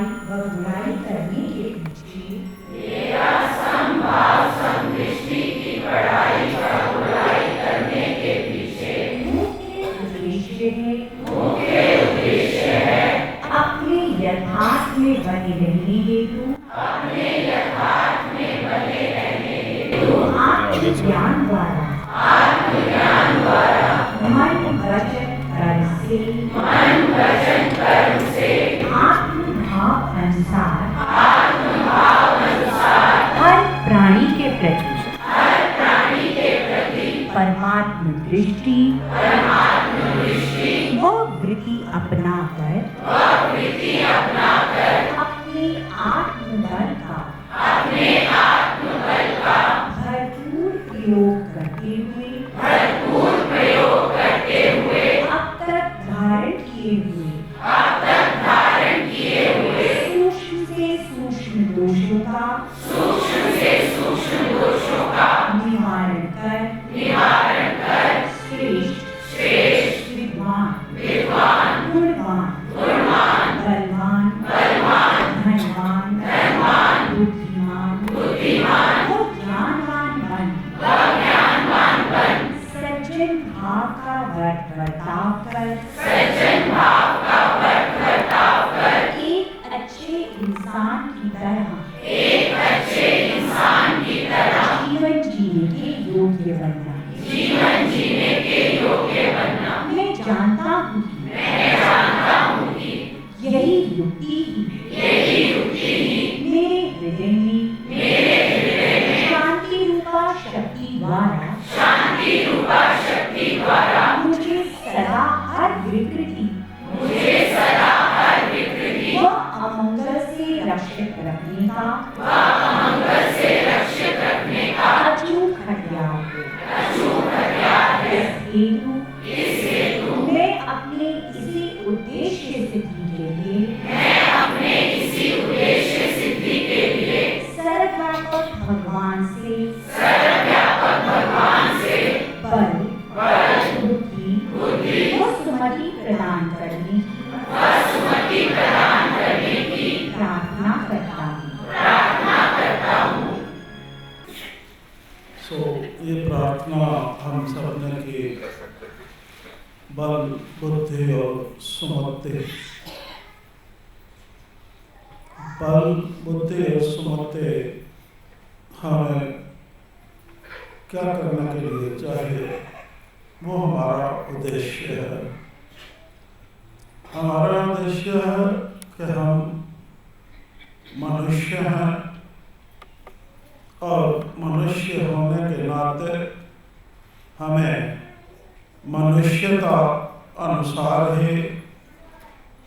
व बुराई करने के पीछे, मेरा समभाव समदृष्टि की पढ़ाई व बुराई करने के पीछे मुख्य उद्देश्य है अपने यथार्थ में बने रहने हेतु आत्मज्ञान द्वारा मन वचन कर्म से आत्मभाव अनुसार हर प्राणी के प्रति परमात्म दृष्टि व वृत्ति अपनाकर अपने आत्मबल का भरपूर प्रयोग करते हुए अब तक धारण किए हुए सूक्ष्म से सूक्ष्म दोषों का निवारण कर श्रेष्ठ विद्वान गुणवान बलवान धनवान बुद्धिमान व ज्ञानवान बन सज्जन भाव का व्रत बर्ताव कर एक अच्छे इंसान की तरह जीवन जीने के योग्य बनना। मैं जानता हूँ कि यही युक्ति ही मेरे हृदय में शांति रूपा शक्ति द्वारा मुझे सदा हर विकृति व अमंगल से रक्षित रखने का अचूक हथियार है। इस हेतु मैं अपने इसी उद्देश्य सिद्धि के लिए सर्वव्यापक भगवान से बल बुद्धि व सुमति प्रदान करने की प्रार्थना करता हूँ। ये प्रार्थना हम सब ने की। बल बुद्धि और सुमति, बल बुद्धि और सुमति हमें क्या करने के लिए चाहिए, वो हमारा उद्देश्य है। हमारा उद्देश्य है कि हम मनुष्य हैं और मनुष्य होने के नाते हमें मनुष्यता अनुसार ही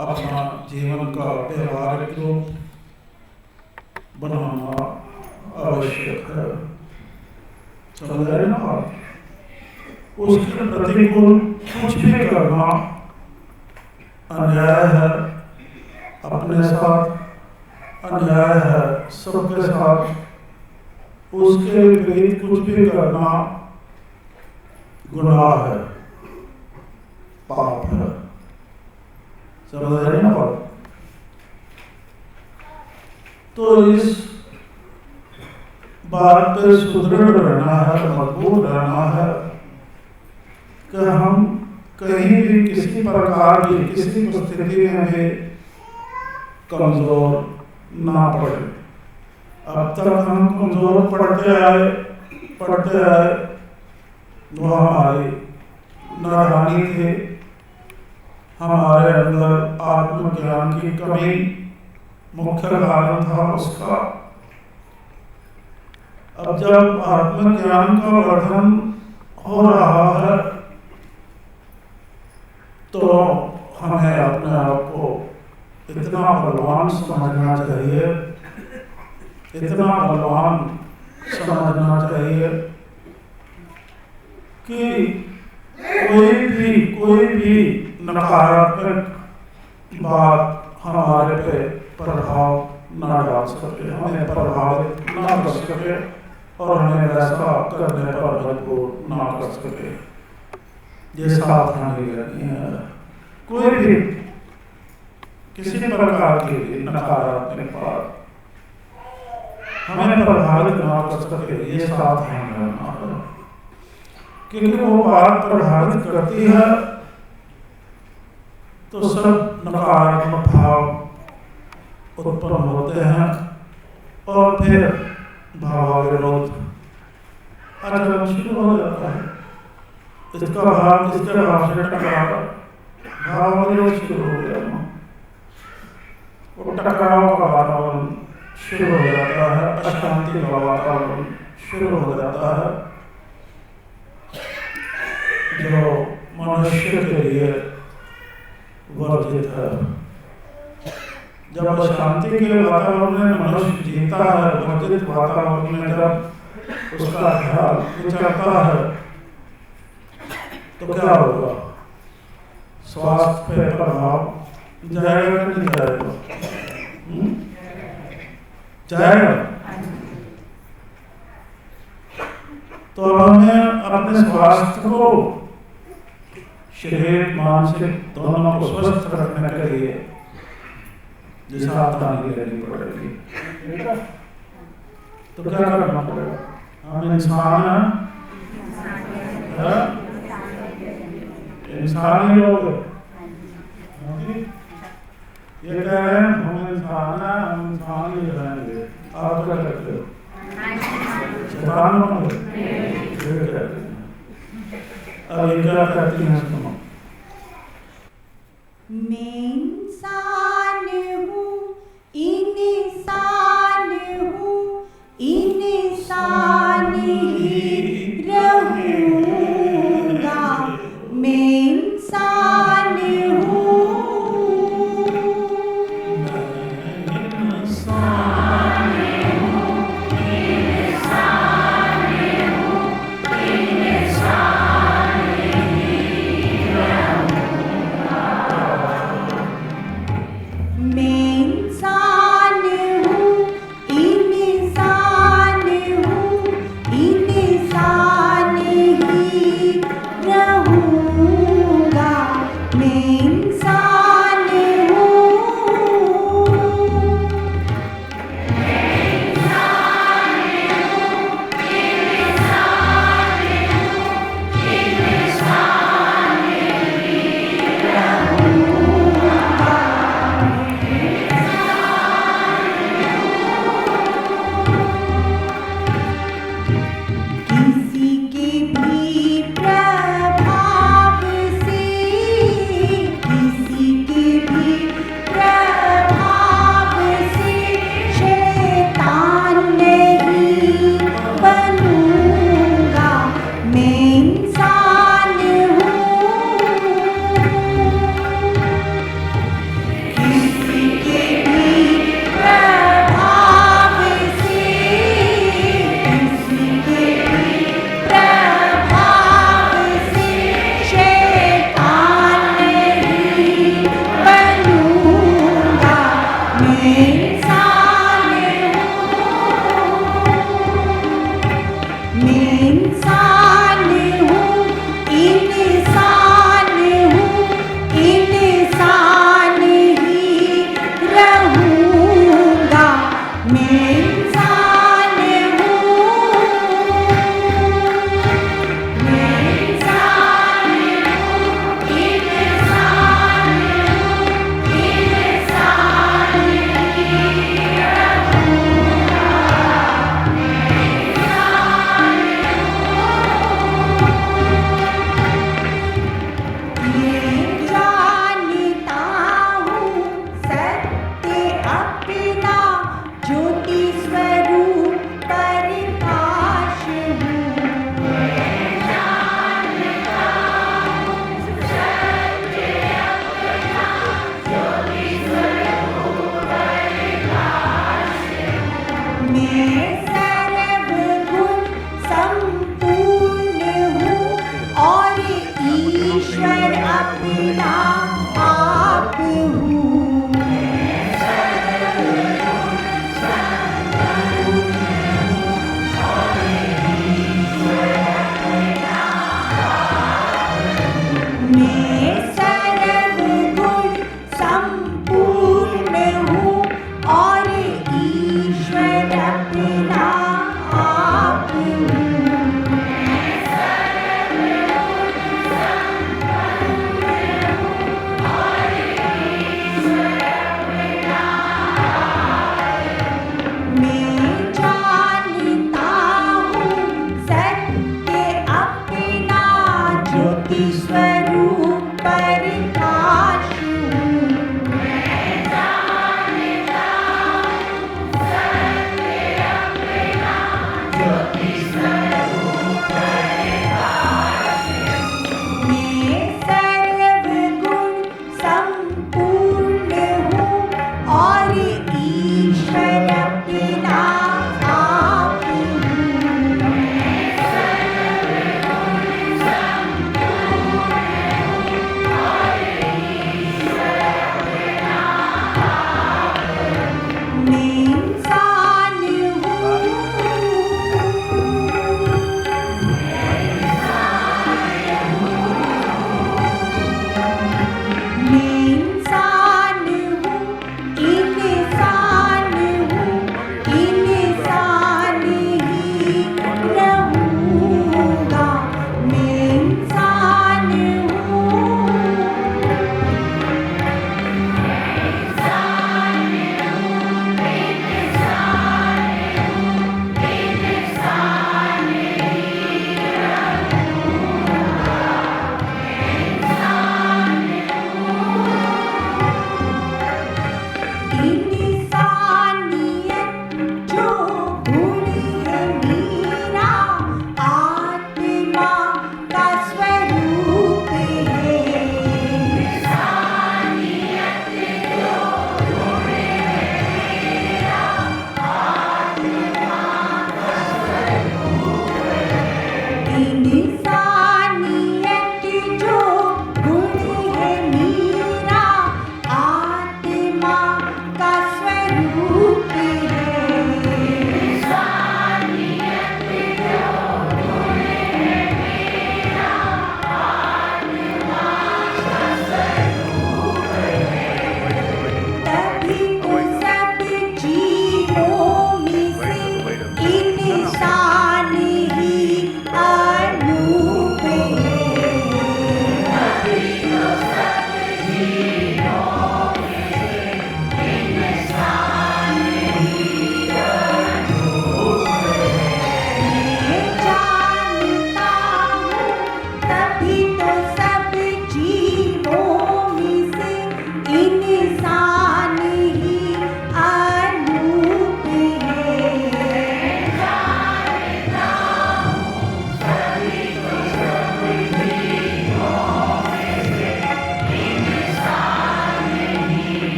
अपना जीवन का व्यवहारिक रूप बनाना आवश्यक है। समझ रहे ना? उसके प्रतिकूल कुछ भी करना अन्याय है, अपने साथ अन्याय है, सबके साथ। उसके विपरीत कुछ भी करना गुनाह है, पाप है। समझ रहे ना बात? तो इस बात पे सुदृढ़ रहना है, मजबूत रहना है कि हम कहीं भी किसी प्रकार की किसी परिस्थिति में भी कमजोर ना पड़े। अब तक हम कमजोर पड़ते आए वो हमारी नादानी थी, हमारे अंदर आत्मज्ञान की कमी मुख्य कारण था उसका। अब जब आत्मज्ञान का वर्धन हो रहा है तो हमें अपने आप को इतना बलवान समझना चाहिए, इतना बलवान समझना चाहिए कि कोई भी नकारात्मक बात हमारे पे प्रभाव ना डाल सके, हमें प्रभावित ना कर सके और हमें वैसा करने पर मजबूर ना कर सके। ये सावधानी रखनी है। कोई भी किसी प्रकार की नकारात्मक बात हमें प्रभावित ना कर सके, ये सावधान रहना है। क्योंकि वो बात प्रभावित करती है तो सब नकारात्मक भाव उत्पन्न होते हैं और फिर भावाविरोध आचरण शुरू हो जाता है। इसका भाव इसके भाव से टकराव, भावाविरोध शुरू हो गया, वो टकराव का वातावरण शुरू हो जाता है, अशांति का वातावरण शुरू हो जाता है, जो मनुष्य के लिए वर्जित है। जब अशांति के वातावरण में मनुष्य जीता है, वर्जित वातावरण में जब उसका ख्याल विचरता है तो क्या होगा? स्वास्थ्य पे प्रभाव जाएगा कि नहीं जाएगा? जाएगा। तो हमें अपने स्वास्थ्य को, शरीर मानसिक दोनों को स्वस्थ रखने के लिए सावधानी लेनी पड़ेगी। तो क्या करना पड़ेगा? हम इंसान हैं, इंसान ही लोग ये कह रहे हैं हम इंसान हैं, हम इंसान ही रहेंगे। आप क्या करते हो? शैतान बनोगे? अब ये क्या करती हैं तुम? मैं इंसान हूँ, इंसान हूँ, इंसान ही रहूँगा। मैं इंसान हूँ,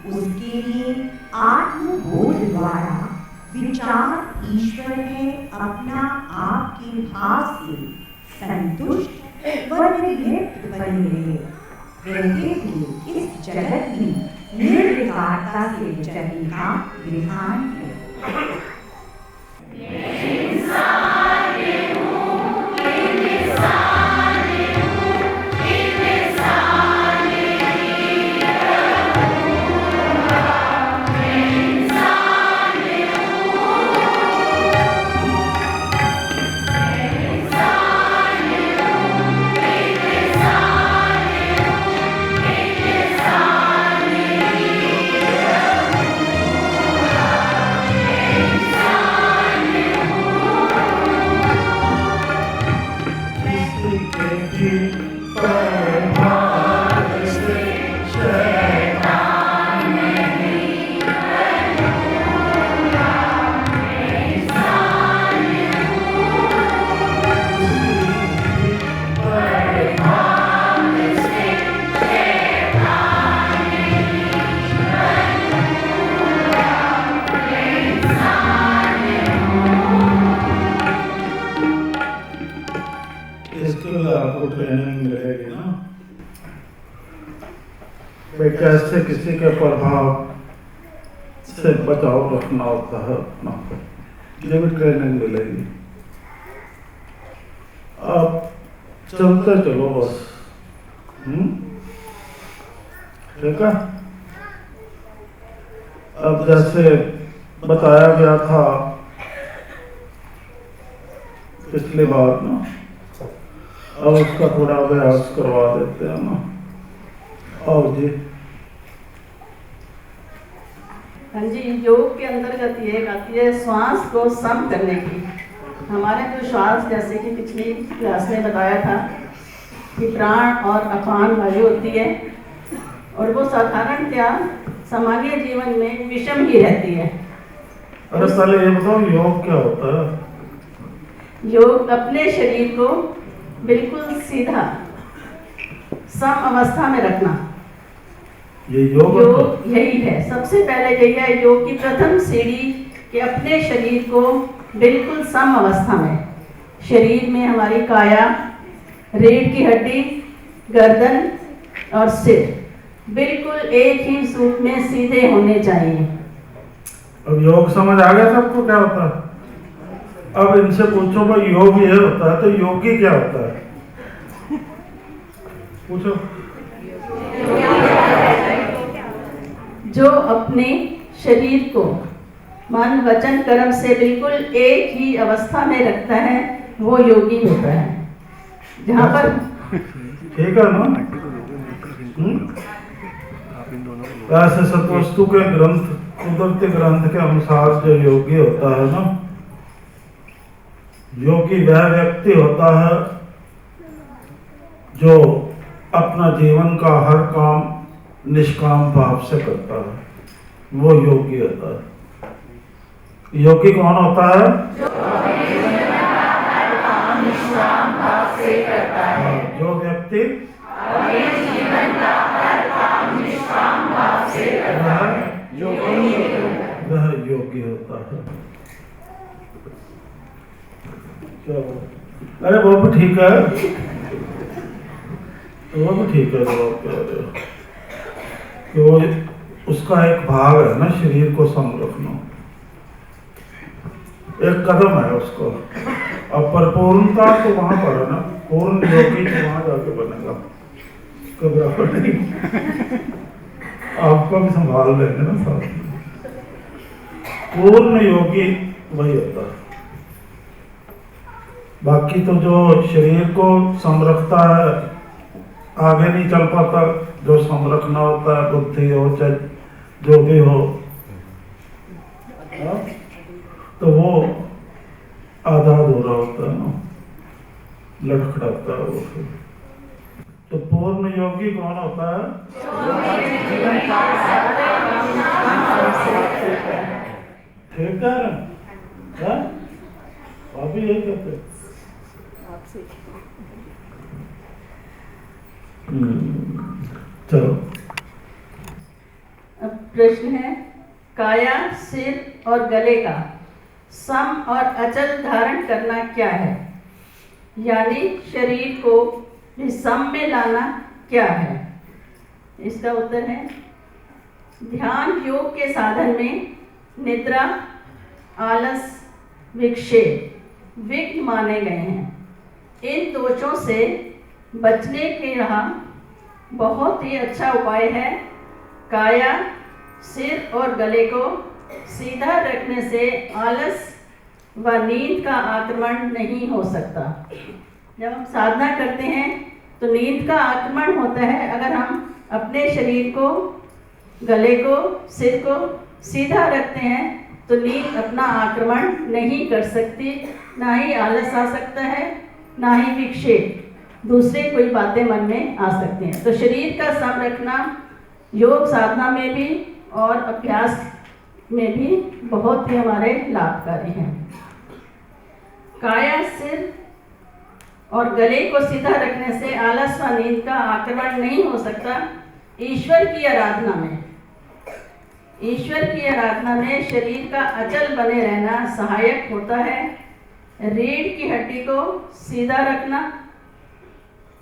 उसके लिए आत्मबोध द्वारा विचार ईश्वर है अपना आप के भाव से संतुष्ट व निर्लिप्त बने रहते हुए इस जगत में निर्विकारता से चलने का विधान है। आपको ट्रेनिंग मिलेगी ना, कैसे किसी के प्रभाव से बचाव रखना होता है अपना, ये भी ट्रेनिंग मिलेगी। आप चलते चलो बस, ठीक है। अब जैसे बताया गया था पिछली बार ना, अब उसका थोड़ा अभ्यास करवा देते हैं ना। और जी हाँ जी, योग के अंतर्गत ये आती है श्वास को सम करने की। हमारे जो श्वास, जैसे कि पिछली क्लास में बताया था कि प्राण और अपान वायु होती है, और वो साधारणतया सामान्य जीवन में विषम ही रहती है। अरे पहले ये बताओ योग क्या होता है? योग अपने शरीर को बिल्कुल सीधा सम अवस्था में रखना, ये योग यही है। सबसे पहले यही है योग की प्रथम सीढ़ी, कि अपने शरीर को बिल्कुल सम अवस्था में, शरीर में हमारी काया, रीढ़ की हड्डी, गर्दन और सिर बिल्कुल एक ही सूत्र में सीधे होने चाहिए। अब योग समझ आ गया सबको क्या होता है? अब इनसे पूछो भाई योग ये होता है तो योगी क्या होता है? पूछो। जो अपने शरीर को मन वचन कर्म से बिल्कुल एक ही अवस्था में रखता है वो योगी होता है। जहाँ पर ठीक है ना, ऐसे सतवस्तु के ग्रंथ, कुदरती ग्रंथ के अनुसार जो योगी होता है ना, योगी वह व्यक्ति होता है जो अपना जीवन का हर काम निष्काम भाव से करता है, वो योगी होता है। योगी कौन होता है? जो व्यक्ति वह योगी होता है। क्या? अरे वो भी ठीक है, वो भी ठीक है। तो आप कह रहे हो कि वो उसका एक भाग है ना शरीर को सम रखना, एक कदम है उसको। अब परिपूर्णता तो वहां पर है ना, पूर्ण योगी तो वहां जाके बनेगा, घबराओ नहीं, आपको भी संभाल लेंगे ना साथ में। पूर्ण योगी वही होता है। बाकी तो जो शरीर को सम रखता है, आगे नहीं चल पाता, जो सम रखना होता है, बुद्धि हो चाहे जो भी हो, तो वो आधा अधूरा होता है ना, लड़खड़ाता है वो फिर। तो पूर्ण योगी कौन होता है? ठीक है ना, आप भी यही कहते। चलो अब प्रश्न है, काया, सिर और गले का सम और अचल धारण करना क्या है? यानी शरीर को सम में लाना क्या है? इसका उत्तर है, ध्यान योग के साधन में निद्रा, आलस, विक्षेप विघ्न माने गए हैं। इन दोषों से बचने के राह बहुत ही अच्छा उपाय है काया, सिर और गले को सीधा रखने से आलस व नींद का आक्रमण नहीं हो सकता। जब हम साधना करते हैं तो नींद का आक्रमण होता है अगर हम अपने शरीर को, गले को, सिर को सीधा रखते हैं तो नींद अपना आक्रमण नहीं कर सकती, ना ही आलस आ सकता है, ना ही विक्षेप, दूसरे कोई बातें मन में आ सकती हैं। तो शरीर का सम रखना योग साधना में भी और अभ्यास में भी बहुत ही हमारे लाभकारी हैं। काया, सिर और गले को सीधा रखने से आलस व नींद का आक्रमण नहीं हो सकता। ईश्वर की आराधना में शरीर का अचल बने रहना सहायक होता है। रीढ़ की हड्डी को सीधा रखना,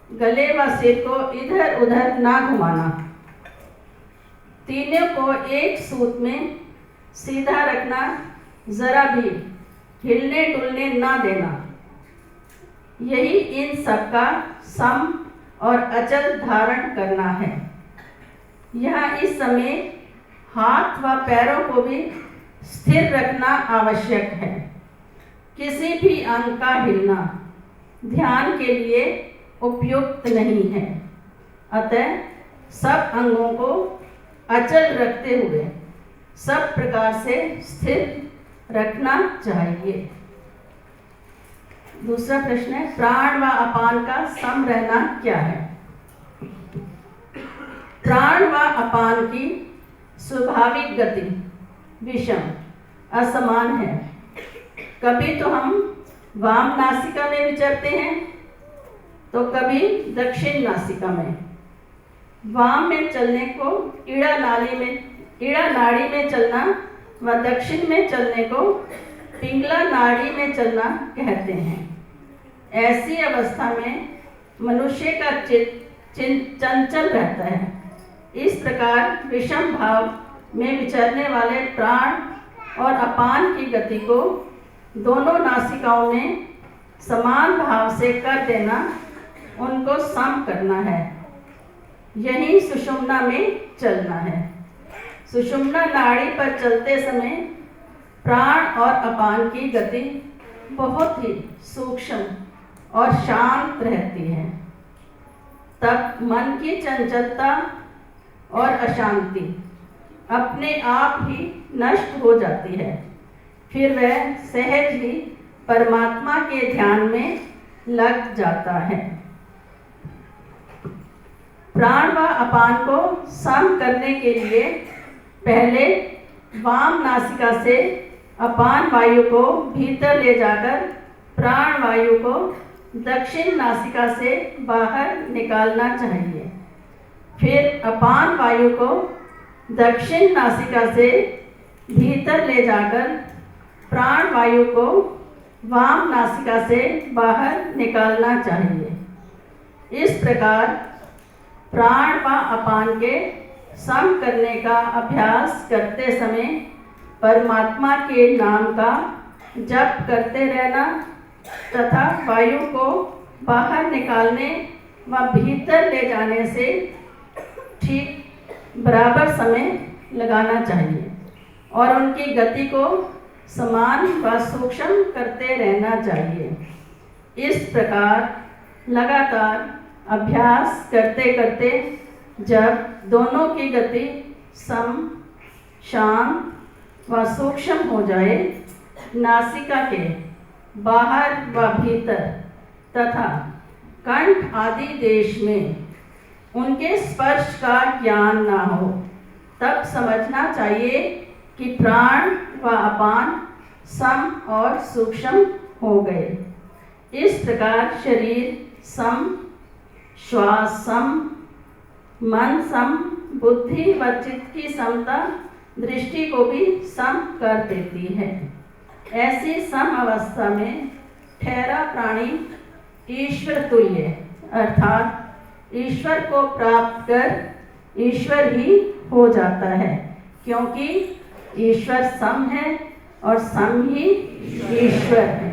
गले व सिर को इधर उधर ना घुमाना, तीनों को एक सूत में सीधा रखना, जरा भी हिलने डुलने ना देना, यही इन सब का सम और अचल धारण करना है। यहाँ इस समय हाथ व पैरों को भी स्थिर रखना आवश्यक है। किसी भी अंग का हिलना ध्यान के लिए उपयुक्त नहीं है। अतः सब अंगों को अचल रखते हुए सब प्रकार से स्थिर रखना चाहिए। दूसरा प्रश्न है, प्राण व अपान का सम रहना क्या है? प्राण व अपान की स्वाभाविक गति विषम असमान है। कभी तो हम वाम नासिका में विचरते हैं तो कभी दक्षिण नासिका में। वाम में चलने को ईड़ा नाड़ी में चलना व दक्षिण में चलने को पिंगला नाड़ी में चलना कहते हैं। ऐसी अवस्था में मनुष्य का चित्त चंचल रहता है। इस प्रकार विषम भाव में विचरने वाले प्राण और अपान की गति को दोनों नासिकाओं में समान भाव से कर देना, उनको सम करना है। यही सुषुम्ना में चलना है। सुषुम्ना नाड़ी पर चलते समय प्राण और अपान की गति बहुत ही सूक्ष्म और शांत रहती है। तब मन की चंचलता और अशांति अपने आप ही नष्ट हो जाती है। फिर वह सहज ही परमात्मा के ध्यान में लग जाता है। प्राण व अपान को सम करने के लिए पहले वाम नासिका से अपान वायु को भीतर ले जाकर प्राण वायु को दक्षिण नासिका से बाहर निकालना चाहिए। फिर अपान वायु को दक्षिण नासिका से भीतर ले जाकर प्राण वायु को वाम नासिका से बाहर निकालना चाहिए। इस प्रकार प्राण व अपान के सम करने का अभ्यास करते समय परमात्मा के नाम का जप करते रहना तथा वायु को बाहर निकालने व भीतर ले जाने से ठीक बराबर समय लगाना चाहिए और उनकी गति को समान व सूक्ष्म करते रहना चाहिए। इस प्रकार लगातार अभ्यास करते करते जब दोनों की गति सम, शांत व सूक्ष्म हो जाए, नासिका के बाहर व भीतर तथा कंठ आदि देश में उनके स्पर्श का ज्ञान ना हो, तब समझना चाहिए कि प्राण व अपान सम और सूक्ष्म हो गए। इस प्रकार शरीर सम, श्वास सम, मन सम बुद्धि व चित्त की समता दृष्टि को भी सम कर देती है। ऐसी सम अवस्था में ठहरा प्राणी ईश्वर तुल्य अर्थात ईश्वर को प्राप्त कर ईश्वर ही हो जाता है, क्योंकि ईश्वर सम है और सम ही ईश्वर है।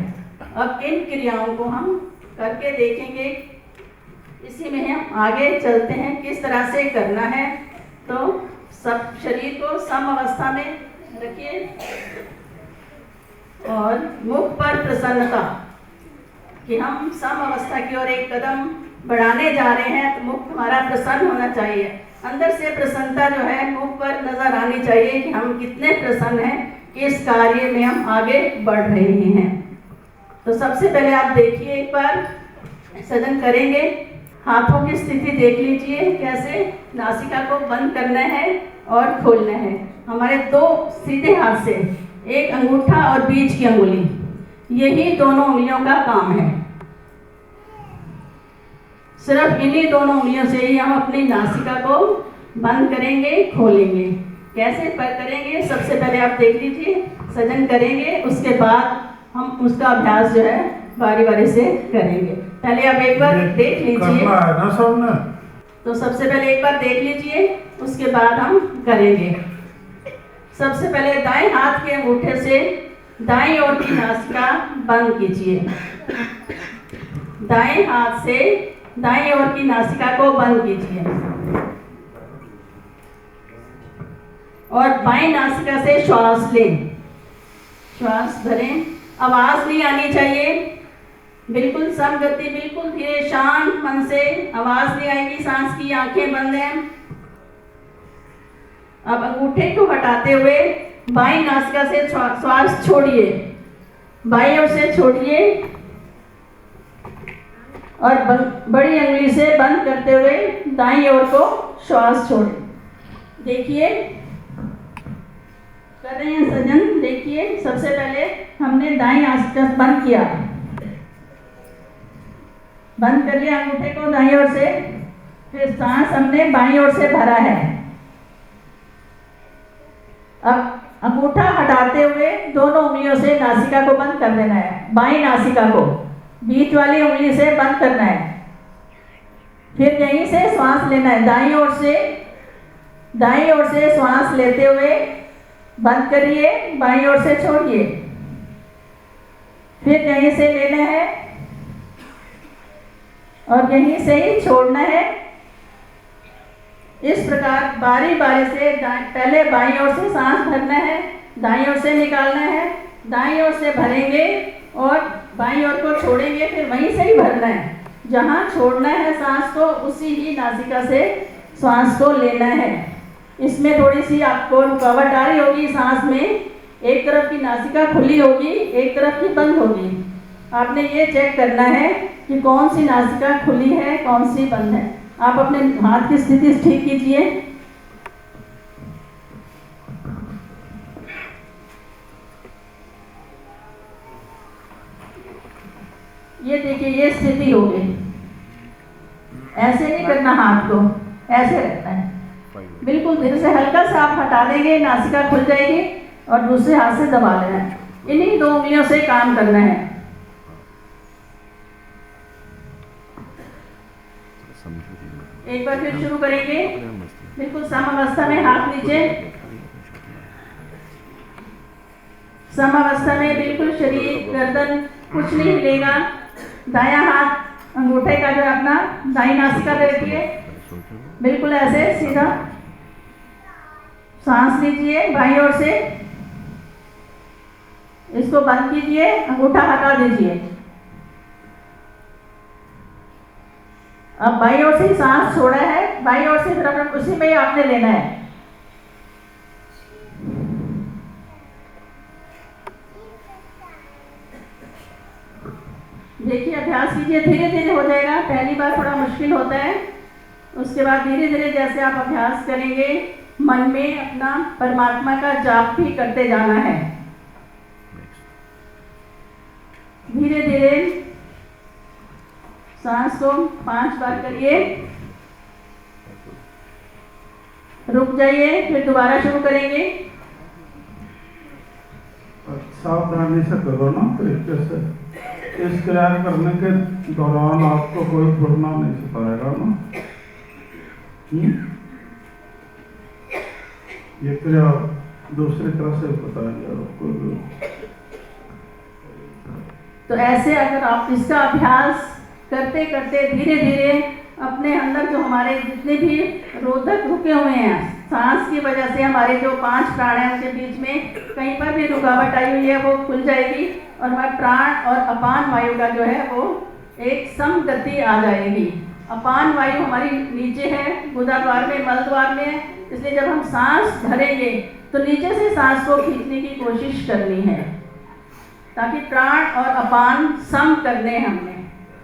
अब इन क्रियाओं को हम करके देखेंगे, इसी में हम आगे चलते हैं किस तरह से करना है। तो सब शरीर को सम अवस्था में रखिए और मुख पर प्रसन्नता कि हम सम अवस्था की ओर एक कदम बढ़ाने जा रहे हैं, तो मुख हमारा प्रसन्न होना चाहिए। अंदर से प्रसन्नता जो है मुख पर नजर आनी चाहिए कि हम कितने प्रसन्न हैं, किस कार्य में हम आगे बढ़ रहे हैं। तो सबसे पहले आप देखिए, एक बार सजन करेंगे, हाथों की स्थिति देख लीजिए, कैसे नासिका को बंद करना है और खोलना है। हमारे दो सीधे हाथ से, एक अंगूठा और बीच की अंगुली, यही दोनों उंगलियों का काम है। सिर्फ इन्हीं दोनों उंगलियों से ही हम अपनी नासिका को बंद करेंगे, खोलेंगे। कैसे करेंगे, सबसे पहले आप देख लीजिए, सजन करेंगे, उसके बाद हम उसका अभ्यास जो है बारी बारी से करेंगे। पहले आप एक बार देख लीजिए ना सबने। तो सबसे पहले एक बार देख लीजिए, उसके बाद हम करेंगे। सबसे पहले दाएं हाथ के अंगूठे से दाएं ओर की नासिका बंद कीजिए। दाएं हाथ से दाएं ओर की नासिका को बंद कीजिए और बाएं नासिका से श्वास लें, श्वास भरें। आवाज नहीं आनी चाहिए, बिल्कुल सम गति, बिल्कुल धीरे शांत मन से, आवाज नहीं आएगी। सांस की, आंखें बंद हैं। अब अंगूठे को हटाते हुए बाईं नासिका से श्वास छोड़िए, बाईं ओर से छोड़िए और बड़ी अंगुली से बंद करते हुए दाईं ओर को श्वास छोड़ें। देखिए कर रहे हैं सजन, देखिए सबसे पहले हमने दाईं नासिका बंद किया, बंद कर लिया अंगूठे को दाईं ओर से, फिर सांस हमने बाईं ओर से भरा है। अब अंगूठा हटाते हुए दोनों उंगलियों से नासिका को बंद कर देना है, बाईं नासिका को बीच वाली उंगली से बंद करना है। फिर यहीं से श्वास लेना है, दाईं ओर से श्वास लेते हुए बंद करिए, बाईं ओर से छोड़िए, फिर यहीं से लेना है और यहीं से ही छोड़ना है। इस प्रकार बारी बारी से पहले बाईं ओर से सांस भरना है, दाईं ओर से निकालना है, दाईं ओर से भरेंगे और बाईं ओर को छोड़ेंगे, फिर वहीं से ही भरना है। जहाँ छोड़ना है सांस को, उसी ही नासिका से सांस को लेना है। इसमें थोड़ी सी आपको रुकावट आ रही होगी सांस में, एक तरफ की नासिका खुली होगी, एक तरफ की बंद होगी। आपने ये चेक करना है कि कौन सी नासिका खुली है, कौन सी बंद है। आप अपने हाथ की स्थिति ठीक कीजिए। ये देखिए, ये स्थिति हो गई। ऐसे नहीं करना, हाथ को ऐसे रखना है, बिल्कुल धीरे से हल्का सा आप हटा देंगे, नासिका खुल जाएगी और दूसरे हाथ से दबा लेना है। इन्हीं दो उंगलियों से काम करना है। एक बार फिर शुरू करेंगे, बिल्कुल सम अवस्था में, हाथ नीचे, सम अवस्था में, बिल्कुल शरीर गर्दन कुछ नहीं हिलेगा। दायां हाथ अंगूठे का जो अपना दाईं नासिका पे रखिए, बिल्कुल ऐसे सीधा। सांस लीजिए बाईं ओर से, इसको बंद कीजिए, अंगूठा हटा दीजिए। अब बाईं ओर से सांस छोड़ा है, बाईं ओर से फिर अपना उसी में ही आपने लेना है। देखिए अभ्यास कीजिए, धीरे धीरे हो जाएगा। पहली बार थोड़ा मुश्किल होता है, उसके बाद धीरे धीरे जैसे आप अभ्यास करेंगे, मन में अपना परमात्मा का जाप भी करते जाना है। धीरे धीरे सांस को 5 बार करिए। रुक जाइए, फिर दोबारा शुरू करेंगे। सावधानी से करो ना तरीके से। इस क्रिया करने के दौरान आपको कोई घुरना नहीं सिखाएगा ना। ये क्रिया दूसरी तरह से बताएंगे आपको। तो ऐसे अगर आप इसका अभ्यास करते करते धीरे धीरे अपने अंदर जो हमारे जितने भी रोधक रुके हुए हैं, सांस की वजह से हमारे जो 5 प्राण हैं उनके बीच में कहीं पर भी रुकावट आई हुई है वो खुल जाएगी और हमारे प्राण और अपान वायु का जो है वो एक सम गति आ जाएगी। अपान वायु हमारी नीचे है, गुदा द्वार में, मल द्वार में है, इसलिए जब हम सांस भरेंगे तो नीचे से सांस को खींचने की कोशिश करनी है ताकि प्राण और अपान सम करने हमने।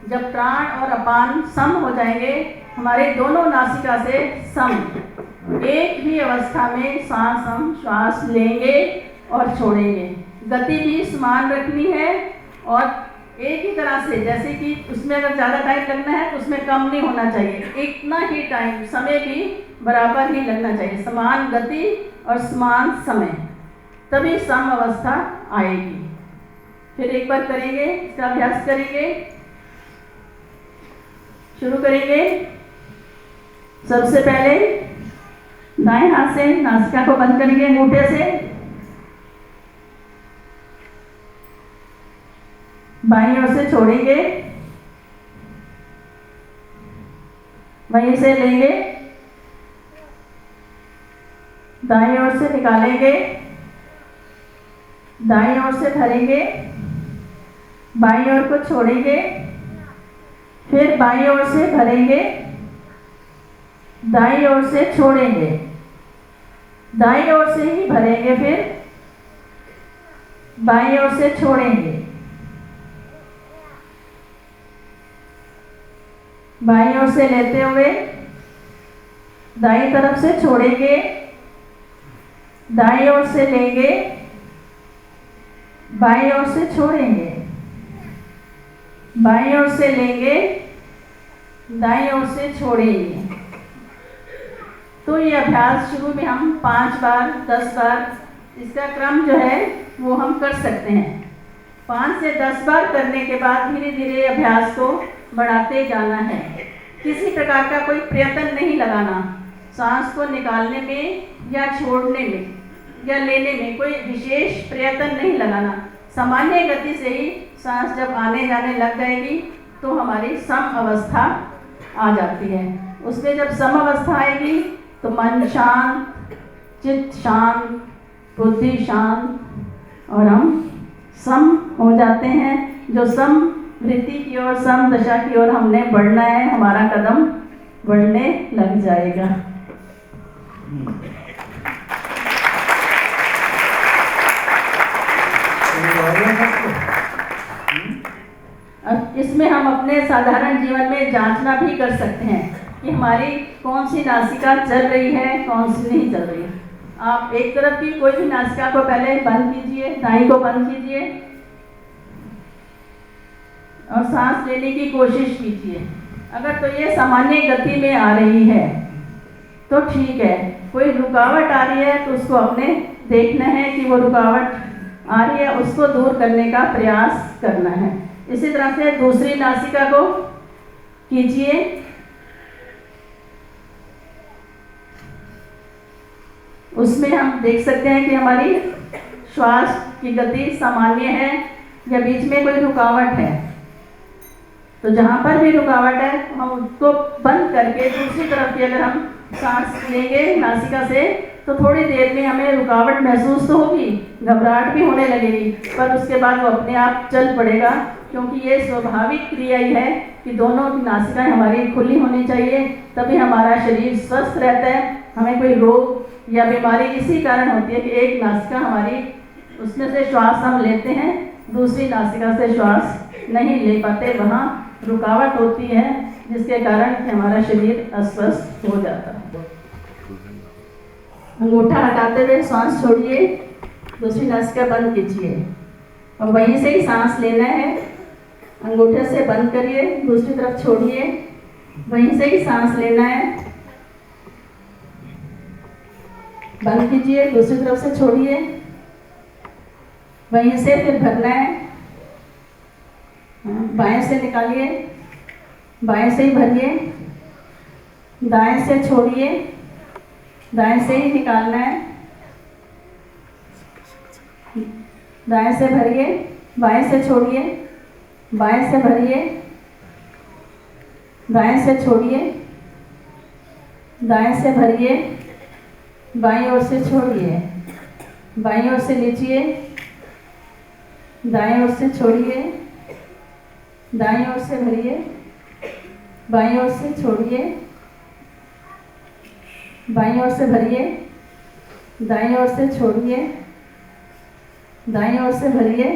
जब प्राण और अपान सम हो जाएंगे, हमारे दोनों नासिका से सम एक ही अवस्था में सांस हम श्वास लेंगे और छोड़ेंगे। गति भी समान रखनी है और एक ही तरह से, जैसे कि उसमें अगर ज़्यादा टाइम लगना है तो उसमें कम नहीं होना चाहिए, इतना ही टाइम, समय भी बराबर ही लगना चाहिए, समान गति और समान समय, तभी सम अवस्था आएगी। फिर एक बार करेंगे, इसका अभ्यास करेंगे, शुरू करेंगे। सबसे पहले दाएं हाथ से नासिका को बंद करेंगे अंगूठे से, बाईं ओर से छोड़ेंगे, वहीं से लेंगे, दाईं ओर से निकालेंगे, दाईं ओर से भरेंगे, बाईं ओर को छोड़ेंगे, फिर बाईं ओर से भरेंगे, दाईं ओर से छोड़ेंगे, दाईं ओर से ही भरेंगे, फिर बाईं ओर से छोड़ेंगे, बाईं ओर से लेते हुए दाईं तरफ से छोड़ेंगे, दाईं ओर से लेंगे, बाईं ओर से छोड़ेंगे, बाईं ओर से लेंगे, दाईं ओर से छोड़ेंगे। तो ये अभ्यास शुरू में हम 5 बार 10 बार इसका क्रम जो है वो हम कर सकते हैं। 5 से 10 बार करने के बाद धीरे धीरे अभ्यास को बढ़ाते जाना है। किसी प्रकार का कोई प्रयत्न नहीं लगाना, सांस को निकालने में या छोड़ने में या लेने में कोई विशेष प्रयत्न नहीं लगाना। सामान्य गति से ही सांस जब आने जाने लग जाएगी तो हमारी सम अवस्था आ जाती है। उसमें जब सम अवस्था आएगी तो मन शांत, चित्त शांत, बुद्धि शांत और हम सम हो जाते हैं। जो सम वृत्ति की ओर, सम दशा की ओर हमने बढ़ना है, हमारा कदम बढ़ने लग जाएगा। अब इसमें हम अपने साधारण जीवन में जांचना भी कर सकते हैं कि हमारी कौन सी नासिका चल रही है, कौन सी नहीं चल रही है। आप एक तरफ की कोई भी नासिका को पहले बंद कीजिए, दाईं को बंद कीजिए और सांस लेने की कोशिश कीजिए। अगर तो ये सामान्य गति में आ रही है तो ठीक है, कोई रुकावट आ रही है तो उसको अपने देखना है कि वो रुकावट आ रही है, उसको दूर करने का प्रयास करना है। इसी तरह से दूसरी नासिका को कीजिए। उसमें हम देख सकते हैं कि हमारी श्वास की गति सामान्य है या बीच में कोई रुकावट है। तो जहाँ पर भी रुकावट है हम उसको बंद करके दूसरी तरफ की अगर हम सांस लेंगे नासिका से तो थोड़ी देर में हमें रुकावट महसूस तो होगी, घबराहट भी होने लगेगी, पर उसके बाद वो अपने आप चल पड़ेगा, क्योंकि ये स्वाभाविक क्रिया ही है कि दोनों की नासिकाएं हमारी खुली होनी चाहिए, तभी हमारा शरीर स्वस्थ रहता है। हमें कोई रोग या बीमारी इसी कारण होती है कि एक नासिका हमारी, उसमें से श्वास हम लेते हैं, दूसरी नासिका से श्वास नहीं ले पाते, वहाँ रुकावट होती है जिसके कारण कि हमारा शरीर अस्वस्थ हो जाता है। अंगूठा हटाते हुए सांस छोड़िए, दूसरी नासिका बंद कीजिए और वहीं से ही सांस लेना है। अंगूठे से बंद करिए, दूसरी तरफ छोड़िए, वहीं से ही सांस लेना है। बंद कीजिए, दूसरी तरफ से छोड़िए, वहीं से फिर भरना है। बाएं से निकालिए, बाएं से ही भरिए, दाएं से छोड़िए, दाएं से ही निकालना है। दाएं से भरिए, बाएं से छोड़िए, बाएं से भरिए, दाएं से छोड़िए, दाएं से भरिए, बाईं ओर से छोड़िए, बाईं ओर से लीजिए, दाएं ओर से छोड़िए, दाईं ओर से भरिए, बाईं ओर से छोड़िए, बाईं ओर से भरिए, दाईं ओर से छोड़िए, दाईं ओर से भरिए,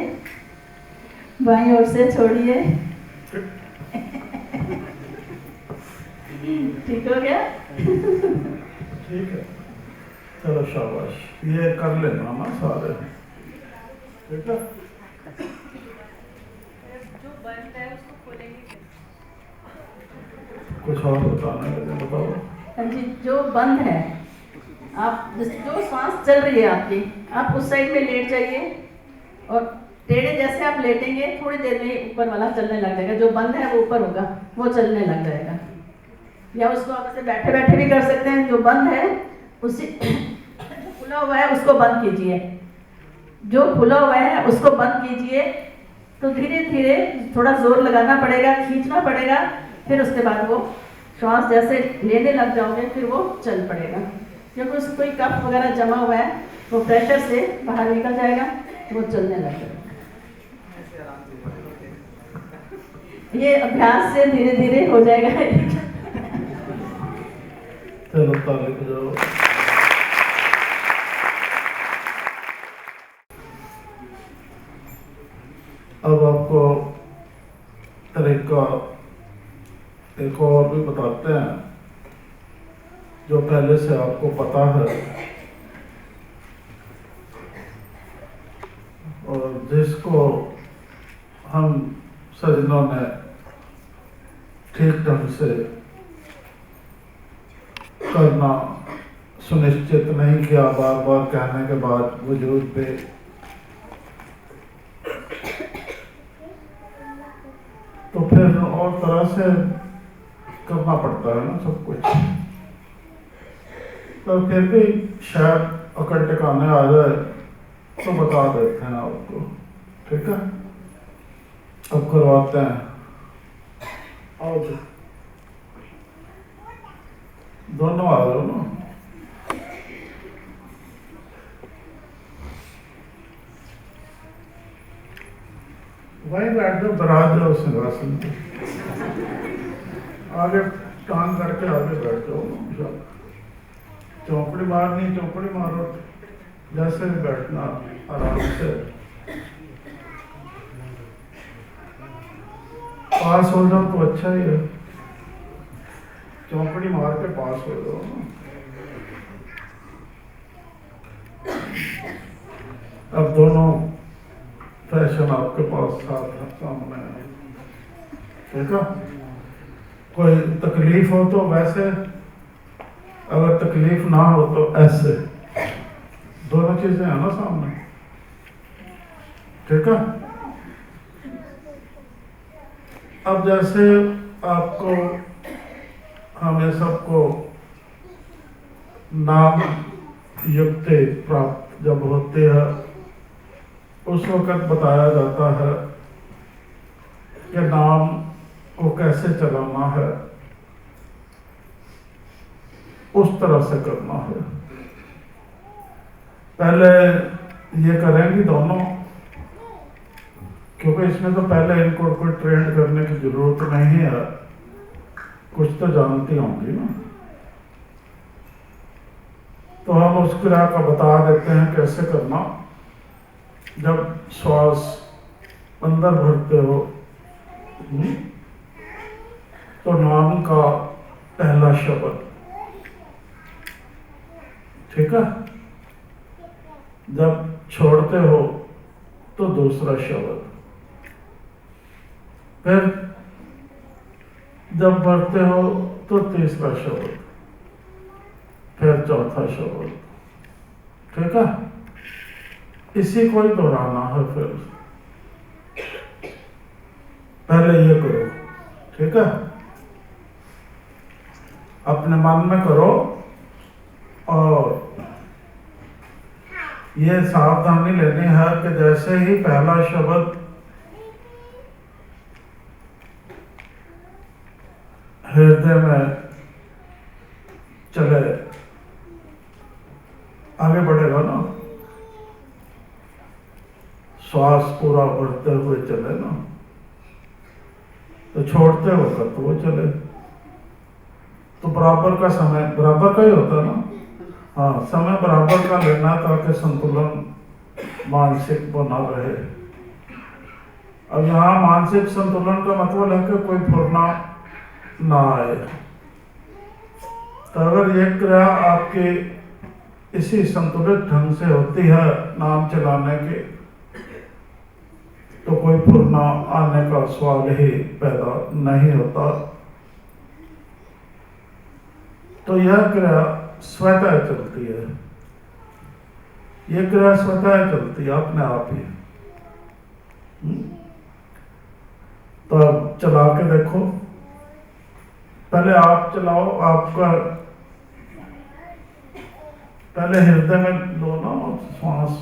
बाईं ओर से छोड़िए। ठीक हो गया? ठीक है, चलो शाबाश, ये कर लेना ना सारे। ठीक है, जो बंद है उसको खोलेंगे। कुछ और बताना है तो बताओ। हाँ जी, जो बंद है, आप जो सांस चल रही है आपकी, आप उस साइड में लेट जाइए और टेढ़े जैसे आप लेटेंगे थोड़ी देर में ऊपर वाला चलने लग जाएगा। जो बंद है वो ऊपर होगा, वो चलने लग जाएगा। या उसको आप ऐसे बैठे बैठे भी कर सकते हैं। जो बंद है उसी खुला हुआ है उसको बंद कीजिए, जो खुला हुआ है उसको बंद कीजिए। तो धीरे धीरे थोड़ा जोर लगाना पड़ेगा, खींचना पड़ेगा, फिर उसके बाद वो श्वास जैसे लेने लग जाओगे फिर वो चल पड़ेगा। क्योंकि उसको कोई कफ वगैरह जमा हुआ है वो प्रेशर से बाहर निकल जाएगा, वो चलने लग जाएगा। ये अभ्यास से धीरे धीरे हो जाएगा। चलो ताली बजाओ। अब आपको तरीका एक और भी बताते हैं जो पहले से आपको पता है और जिसको हम सज्जनों ने ठीक ढंग से करना सुनिश्चित नहीं किया, बार बार कहने के बाद वजूद पे तो फिर और तरह से करना पड़ता है ना सब कुछ। तो फिर भी शायद अकड़ टिकाने आ जाए तो बता देते हैं आपको। ठीक है, अब करवाते हैं। आओ जी, दोनों आ जाओ ना। वहीं बैठ जाओ, बरात जाओ सिंहासन पे, आगे टांग करके आगे बैठ जाओ। चौकड़ी मारनी चौकड़ी मारो, जैसे भी बैठना आराम से। पास हो जाओ तो अच्छा ही है, चौकड़ी मार के पास हो जाओ। अब दोनों फैशन आपके पास साथ सामने है। ठीक है, कोई तकलीफ हो तो वैसे, अगर तकलीफ ना हो तो ऐसे, दोनों चीजें हैं ना सामने। ठीक है, अब जैसे आपको हमें सबको नाम युक्ति प्राप्त जब होते हैं उस वक्त बताया जाता है कि नाम को कैसे चलाना है, उस तरह से करना है। पहले ये करेंगी दोनों, क्योंकि इसमें तो पहले इनको कोई ट्रेन करने की जरूरत नहीं है, कुछ तो जानती होंगी ना। तो हम उस क्रिया का बता देते हैं कैसे करना। जब श्वास अंदर भरते हो तो नाम का पहला शब्द, ठीक है। जब छोड़ते हो तो दूसरा शब्द, फिर जब भरते हो तो तीसरा शब्द, फिर चौथा शब्द। ठीक है, इसी को ही दोहराना है। फिर पहले ये करो, ठीक है, अपने मन में करो और ये सावधानी लेनी है कि जैसे ही पहला शब्द हृदय में चले, आगे बढ़ेगा ना, श्वास पूरा बढ़ते हुए चले ना, तो छोड़ते वक्त वो चले, तो बराबर का समय बराबर का ही होता है ना। हाँ, समय बराबर का लेना ताकि संतुलन मानसिक बना रहे। अब यहाँ मानसिक संतुलन का मतलब है कि कोई फुरना ना आए। तो अगर ये क्रिया आपकी इसी संतुलित ढंग से होती है नाम चलाने की, तो कोई फुरना आने का सवाल ही पैदा नहीं होता। तो यह क्रिया स्वतः चलती है, ये क्रिया स्वतः चलती है अपने आप ही। तो अब चला के देखो, पहले आप चलाओ, आपका पहले हृदय में लो ना श्वास,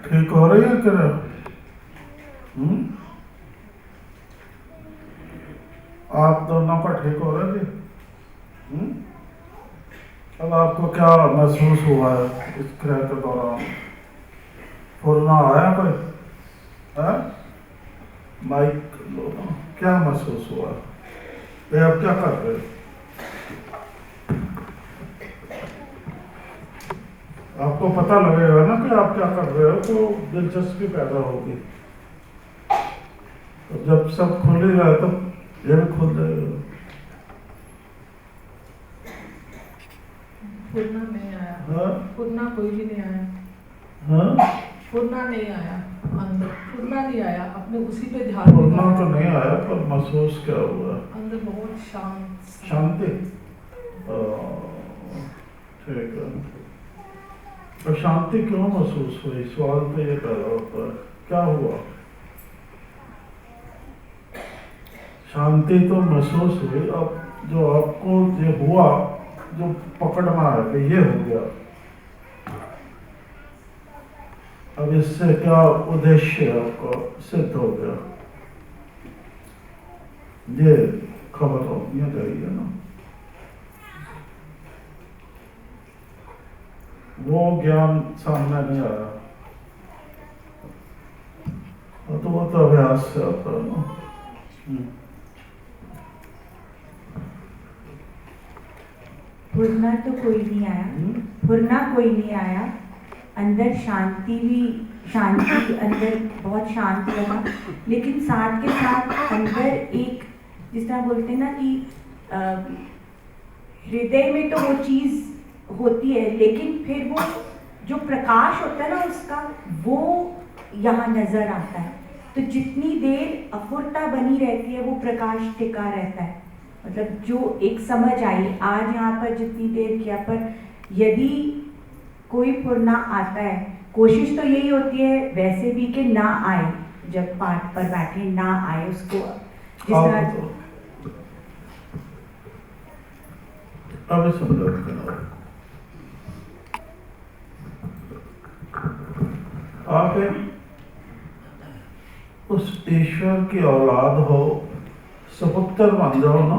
ठीक हो रही है क्या? आप दोनों का ठीक हो रहा है? अब आपको क्या महसूस हुआ है इस क्रिया के दौरान? फुरना आया कोई? है? माइक क्या महसूस हुआ? ये आप क्या कर रहे हो? आपको पता लगेगा ना कि आप क्या कर रहे हो तो दिलचस्पी पैदा होगी। तो जब सब खुल ही रहा है तो ये भी खुल जाएगा। फुरना नहीं आया। हाँ? फुरना कोई भी नहीं आया। हाँ? फुरना नहीं आया अंदर, फुरना नहीं आया, अपने उसी पे ध्यान फुरना दिया। तो नहीं आया पर महसूस क्या हुआ? अंदर बहुत शांत शांति। ठीक है। तो शांति क्यों महसूस हुई? सवाल तो ये पैदा होता है, क्या हुआ? शांति तो महसूस हुई, अब जो आपको ये हुआ, जो पकड़ना है कि ये हो गया, अब इससे क्या उद्देश्य आपका सिद्ध हो गया, ये खबर होनी चाहिए ना। वो ज्ञान सामने नहीं आया, तो वो तो अभ्यास से आता है ना। फुरना तो कोई नहीं आया, फुरना कोई नहीं आया। अंदर शांति भी, शांति अंदर बहुत शांत लगा, लेकिन साथ के साथ अंदर एक, जिस तरह बोलते हैं ना कि हृदय में तो वो चीज़ होती है, लेकिन फिर वो जो प्रकाश होता है ना उसका, वो यहाँ नज़र आता है। तो जितनी देर अफुरता बनी रहती है वो प्रकाश टिका रहता है। मतलब जो एक समझ आई आज यहाँ पर जितनी देर किया, पर यदि कोई फुरना आता है, कोशिश तो यही होती है वैसे भी कि ना आए, जब पाठ पर बैठे ना आए उसको, जिस तरह अब समझो आप उस ईश्वर की औलाद हो, सपुत्र बन जाओ ना,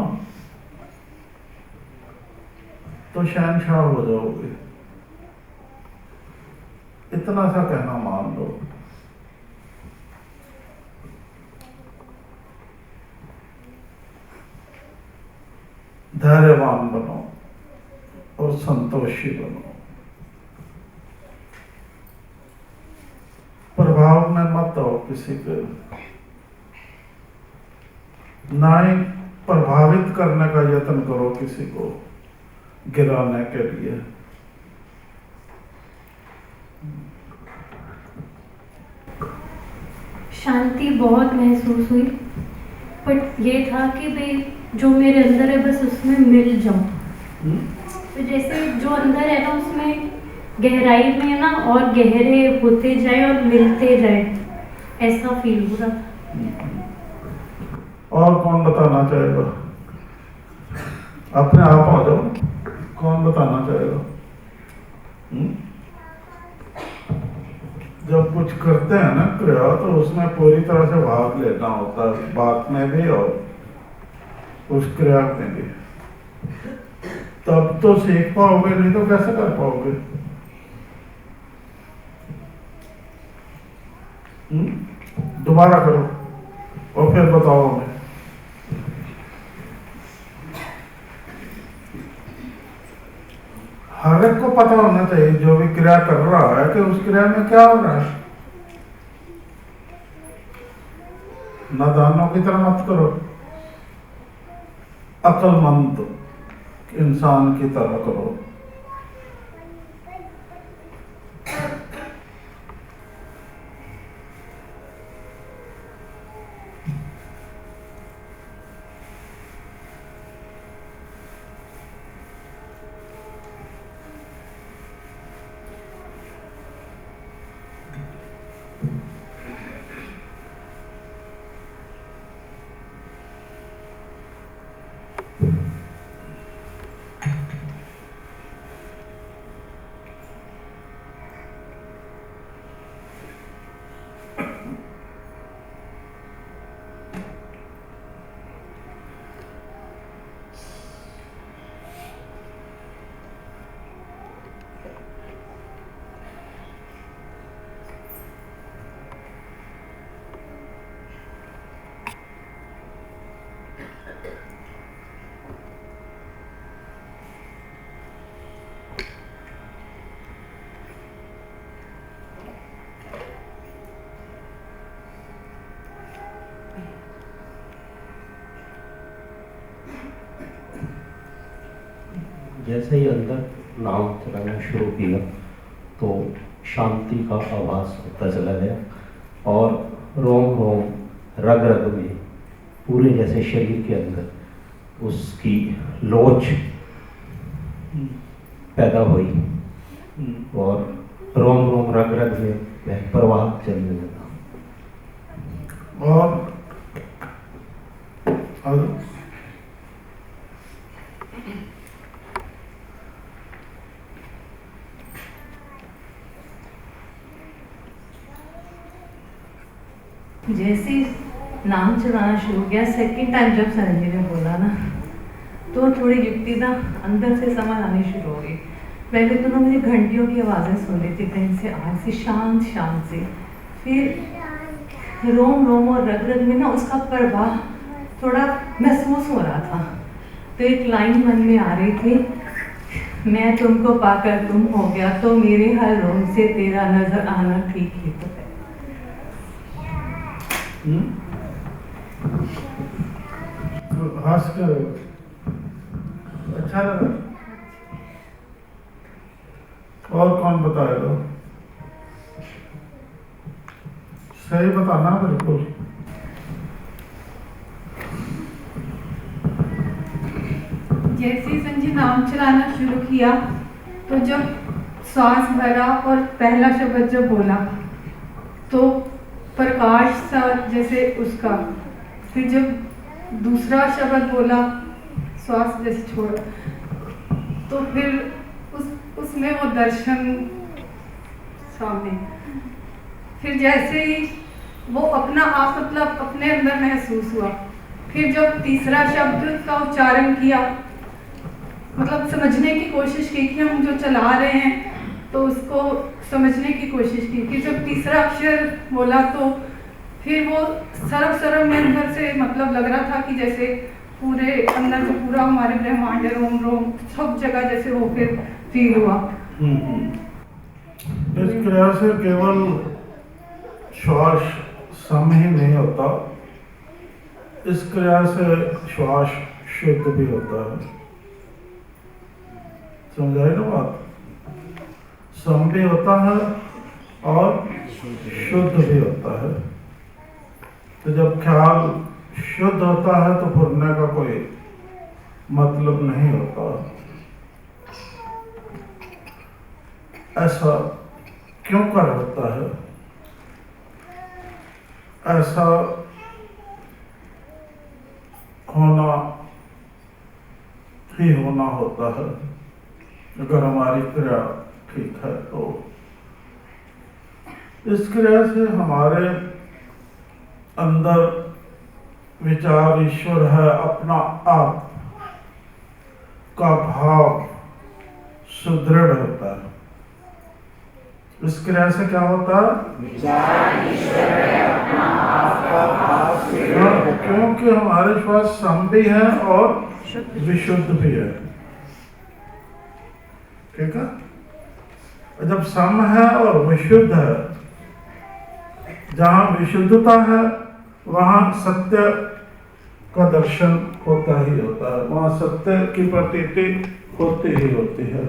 तो शहनशाह हो जाओगे। इतना सा कहना मान लो। धैर्यवान बनो और संतोषी बनो। प्रभाव में मत आओ किसी पे, ना ही प्रभावित करने का यत्न करो किसी को गिराने के लिए। शांति बहुत महसूस हुई, बट ये था कि भाई जो मेरे अंदर है बस उसमें मिल जाऊं। तो जैसे जो अंदर है ना उसमें गहराई में ना और गहरे होते जाए और मिलते जाए, ऐसा फील हो रहा था। और कौन बताना चाहेगा? अपने आप आ जाओ, कौन बताना चाहेगा? जब कुछ करते हैं ना क्रिया, तो उसमें पूरी तरह से भाग लेना होता है, बात में भी और उस क्रिया में भी। तब तो सीख पाओगे, नहीं तो कैसे कर पाओगे? दोबारा करो और फिर बताओ हमें। हर एक को पता होना चाहिए जो भी क्रिया कर रहा है कि उस क्रिया में क्या हो रहा है। नादानों की तरह मत करो, अक्लमंद इंसान की तरह करो। जैसे ही अंदर नाम चलाना शुरू किया तो शांति का आभास होता चला गया और रोम रोम रग रग में पूरे जैसे शरीर के अंदर उसकी लोच पैदा हुई और रोम रोम रग रग में वह प्रवाह चलने लगा। और जैसे नाम चलाना शुरू किया, सेकंड टाइम जब संजय ने बोला ना, तो थोड़ी युक्ति ना अंदर से समझ आनी शुरू हो गई। पहले तो ना मुझे घंटियों की आवाज़ें सुन रही थी कहीं से आज से शांत शांत से, फिर रोम रोम और रग रग में ना उसका प्रवाह थोड़ा महसूस हो रहा था। तो एक लाइन मन में आ रही थी, मैं तुमको पाकर तुम हो गया, तो मेरे हर रोम से तेरा नजर आना ठीक ही तो है। हंस कर अच्छा लगा। और कौन बताएगा? सही बताना बिल्कुल। जैसे ही संजय नाम चलाना शुरू किया तो जब सांस भरा और पहला शब्द जब बोला तो प्रकाश सा जैसे उसका, फिर जब दूसरा शब्द बोला श्वास जैसे छोड़ा, तो फिर उसमें वो दर्शन सामने, फिर जैसे ही वो अपना आप मतलब अपने अंदर महसूस हुआ। फिर जब तीसरा शब्द का उच्चारण किया, मतलब समझने की कोशिश की कि हम जो चला रहे हैं तो उसको समझने की कोशिश की। फिर जब तीसरा अक्षर बोला तो फिर वो सरव सरव में अंदर से मतलब लग रहा था कि जैसे पूरे अंदर से पूरा हमारे ब्रह्मांड रोम रोम सब जगह जैसे वो फिर फील हुआ। इस क्रिया से केवल श्वास सम ही नहीं होता, इस क्रिया से श्वास शुद्ध भी होता है। समझाए ना बात? सम भी होता है और शुद्ध भी होता है। तो जब ख्याल शुद्ध होता है तो फुरने का कोई मतलब नहीं होता। ऐसा क्यों कर होता है? ऐसा होना ही होना होता है अगर हमारी क्रिया ठीक है तो। इस क्रिया से हमारे अंदर विचार ईश्वर है अपना आप का भाव सुदृढ़ होता है। इस क्रिया से क्या होता है? विचार ईश्वर है अपना आप का भाव सुदृढ़। क्योंकि हमारे पास सम भी है और विशुद्ध भी है। ठीक है? जब सम है और विशुद्ध है, जहां विशुद्धता है वहां सत्य का दर्शन होता ही होता है, वहां सत्य की प्रतीति होती ही होती है।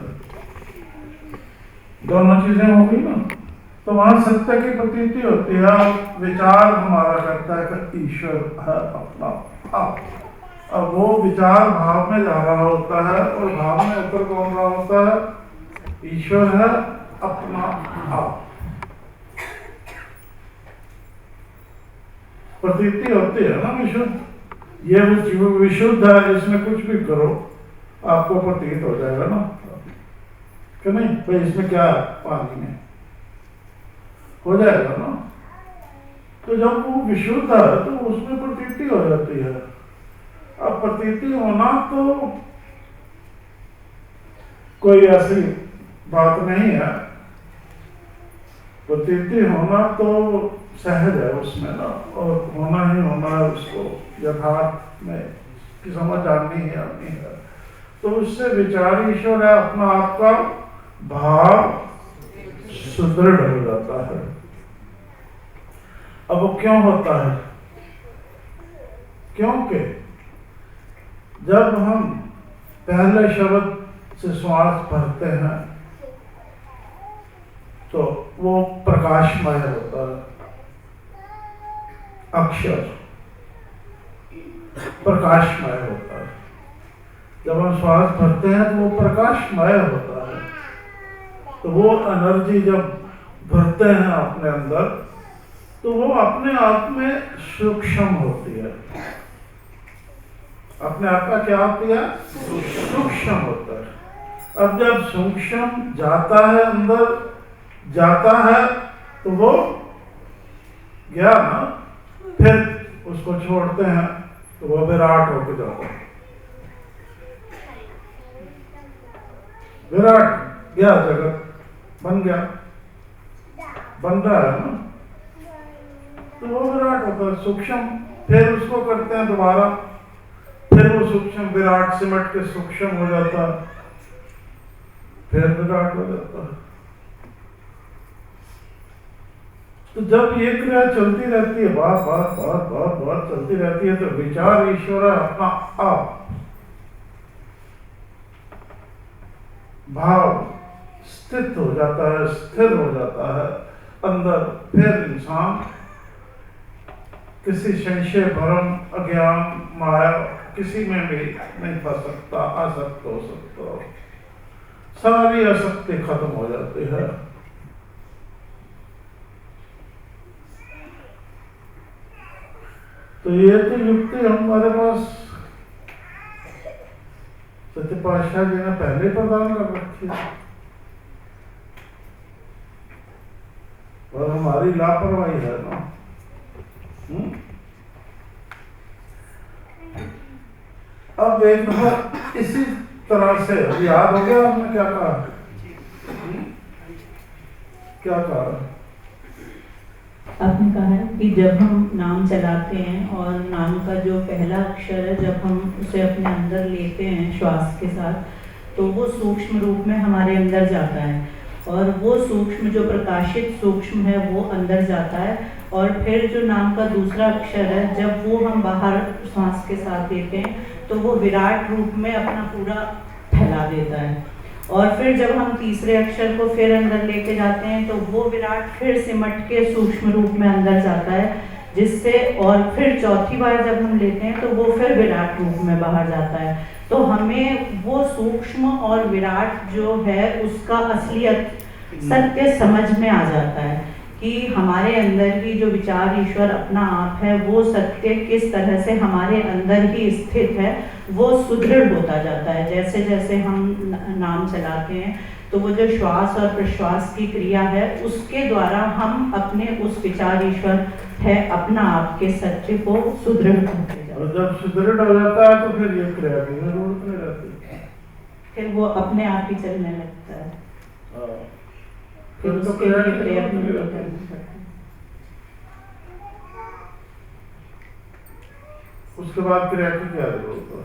दोनों चीजें होगी ना, तो वहां सत्य की प्रतीति होती है। विचार हमारा कहता है कि ईश्वर है अपना आप। अब वो विचार भाव में जा रहा होता है और भाव में ऊपर कौन रहा होता है? ईश्वर है अपना आप। प्रतीति होती है ना विशुद्ध। ये विशुद्ध है, इसमें कुछ भी करो आपको प्रतीत हो जाएगा ना कि नहीं भाई इसमें क्या है, पानी में हो जाएगा ना। तो जब वो विशुद्ध है तो उसमें प्रतीति हो जाती है। अब प्रतीति होना तो कोई ऐसी बात नहीं है, प्रतीति होना तो सहज है उसमें ना, और होना ही होना है उसको यथार्थ में की समझ आनी ही आनी है। तो उससे विचार ईश्वर है अपना आपका भाव सुदृढ़ हो जाता है। अब वो क्यों होता है? क्योंकि जब हम पहले शब्द से श्वास भरते हैं तो वो प्रकाशमय होता है। अक्षर प्रकाशमय होता है। जब हम श्वास भरते हैं तो वो प्रकाशमय होता है। तो वो एनर्जी जब भरते हैं अपने अंदर तो वो अपने आप में सूक्ष्म होती है। अपने आप का क्या होती है? सूक्ष्म होता है। अब जब सूक्ष्म जाता है, अंदर जाता है तो वो गया ना, फिर उसको छोड़ते हैं तो वो विराट होके जाता है। विराट गया, जगत बन गया, बन रहा है ना, तो वो विराट होता है। सूक्ष्म फिर उसको करते हैं दोबारा, फिर वो सूक्ष्म विराट सिमट के सूक्ष्म हो जाता है, फिर विराट हो जाता है। तो जब ये क्रिया चलती रहती है, बार बार बार बार बार चलती रहती है, तो विचार ईश्वर अपना आप भाव स्थित हो जाता है, स्थिर हो जाता है अंदर। फिर इंसान किसी संशय, भ्रम, अज्ञान, माया किसी में भी नहीं फंस सकता, आसक्त हो सकता। सारी आसक्ति खत्म हो जाती है। तो ये तो युक्ति हमारे पास सत्य पातशाह जी ने पहले प्रदान कर रखी है, और हमारी लापरवाही है ना। अब एक बार इसी तरह से याद हो गया हमने क्या कहा? क्या कहा? आपने कहा है कि जब हम नाम चलाते हैं और नाम का जो पहला अक्षर है, जब हम उसे अपने अंदर लेते हैं श्वास के साथ, तो वो सूक्ष्म रूप में हमारे अंदर जाता है, और वो सूक्ष्म जो प्रकाशित सूक्ष्म है वो अंदर जाता है। और फिर जो नाम का दूसरा अक्षर है, जब वो हम बाहर श्वास के साथ लेते हैं तो वो विराट रूप में अपना पूरा फैला देता है। और फिर जब हम तीसरे अक्षर को फिर अंदर लेके जाते हैं तो वो विराट फिर सिमट के सूक्ष्म रूप में अंदर जाता है, जिससे और फिर चौथी बार जब हम लेते हैं तो वो फिर विराट रूप में बाहर जाता है। तो हमें वो सूक्ष्म और विराट जो है उसका असलियत सत्य समझ में आ जाता है कि हमारे अंदर ही जो विचार ईश्वर अपना आप है वो सत्य किस तरह से हमारे अंदर ही स्थित है, वो सुदृढ़ होता जाता है। जैसे जैसे हम नाम चलाते हैं तो वो जो श्वास और प्रश्वास की क्रिया है उसके द्वारा हम अपने उस विचार ईश्वर है अपना आप के सत्य को सुदृढ़ करते जाते हैं। और जब सुदृढ़ हो जाता है तो फिर ये क्रिया की जरूरत नहीं रहती, फिर वो अपने आप ही चलने लगता है। फिर तो उसके लिए प्रयत्न नहीं करना पड़ता। उसके बाद क्रिया की क्या जरूरत है?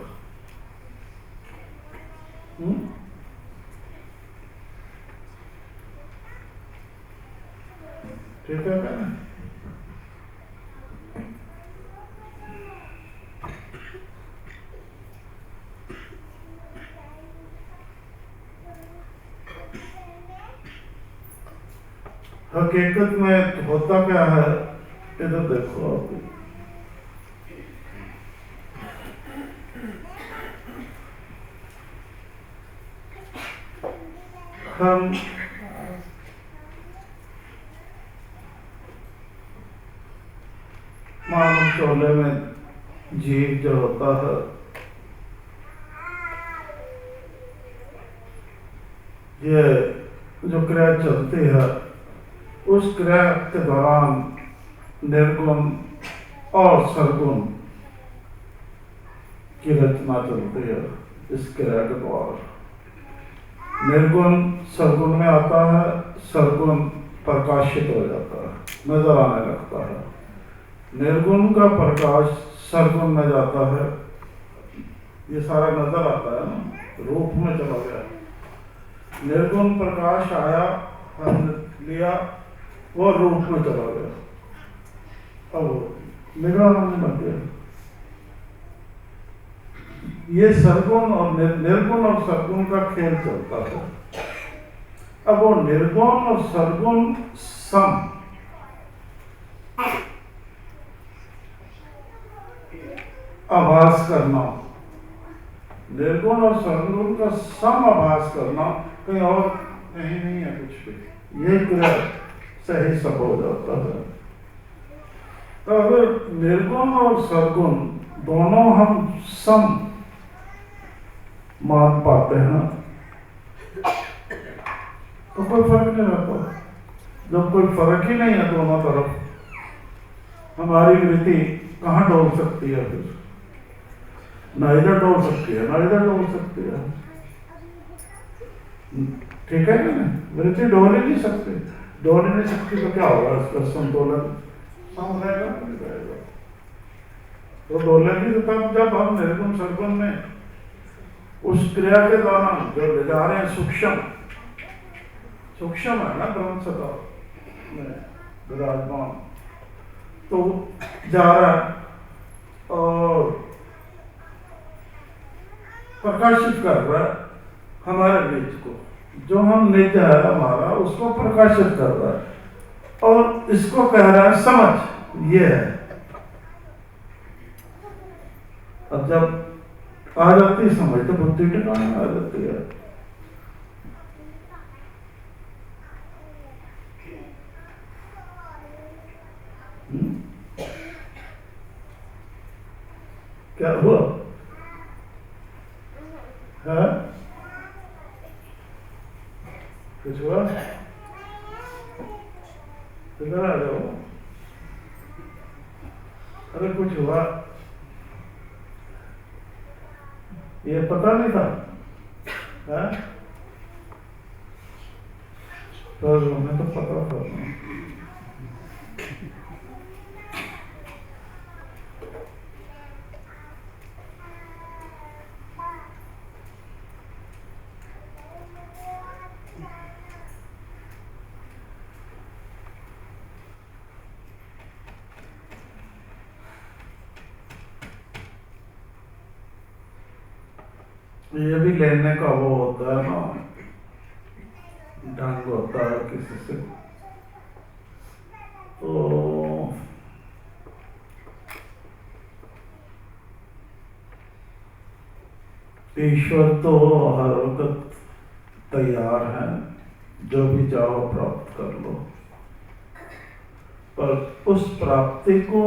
ठीक है क्या? हकीकत में होता क्या है, इधर देखो आप। हम मानव चोले में जीव जो होता है, ये जो क्रिया चलती है उस क्रिया के दौरान निर्गुण और सरगुण की रचना चलती है। इस क्रिया के द्वारा निर्गुण सरगुण में आता है, सरगुण प्रकाशित हो जाता है, नजर आने लगता है। निर्गुण का प्रकाश सरगुण में जाता है, ये सारा नजर आता है ना, रूप में चला गया। निर्गुण प्रकाश आया, हमने लिया, वो रूप में चला गया, अब निगरान बन गया। ये सरगुण और निर्गुण और सरगुण का खेल चलता है। अब वो निर्गुण और सरगुण सम आभास करना, निर्गुण और सरगुण का सम आभास करना, कहीं और कहीं नहीं है कुछ भी, ये क्रिया सही सब हो जाता है। तो अगर निर्गुण और सरगुण दोनों हम सम मान पाते हैं तो कोई फर्क नहीं रहता। जब कोई फर्क ही नहीं है दोनों तरफ, हमारी वृत्ति कहाँ डोल सकती है? फिर ना इधर डोल सकती है ना इधर डोल सकती है। ठीक है कि नहीं? वृत्ति डोल ही नहीं सकती। डोल ही नहीं सकती तो क्या होगा? इसका संतुलन सम रहेगा नहीं रहेगा। तो डोलेगी तो तब जब हम निर्गुण सरगुण में उस क्रिया के दौरान जो ले जा रहे हैं सूक्ष्म है ना ब्रह्म सदा में विराजमान, तो जा रहा है और प्रकाशित कर रहा है हमारे निज को, जो हम निज है हमारा उसको प्रकाशित कर रहा है और इसको कह रहा है समझ। ये है। अब जब आ जाती समझ तो बुद्धि ठिकाने आ जाती है। क्या हुआ है? कुछ हुआ? इधर आ जाओ। अरे कुछ हुआ? ये पता नहीं था है? तो हमें तो पता था। ये भी लेने का वो होता है ना, ढंग होता है किसी से। तो ईश्वर तो हर वक्त तैयार है, जो भी चाहो प्राप्त कर लो, पर उस प्राप्ति को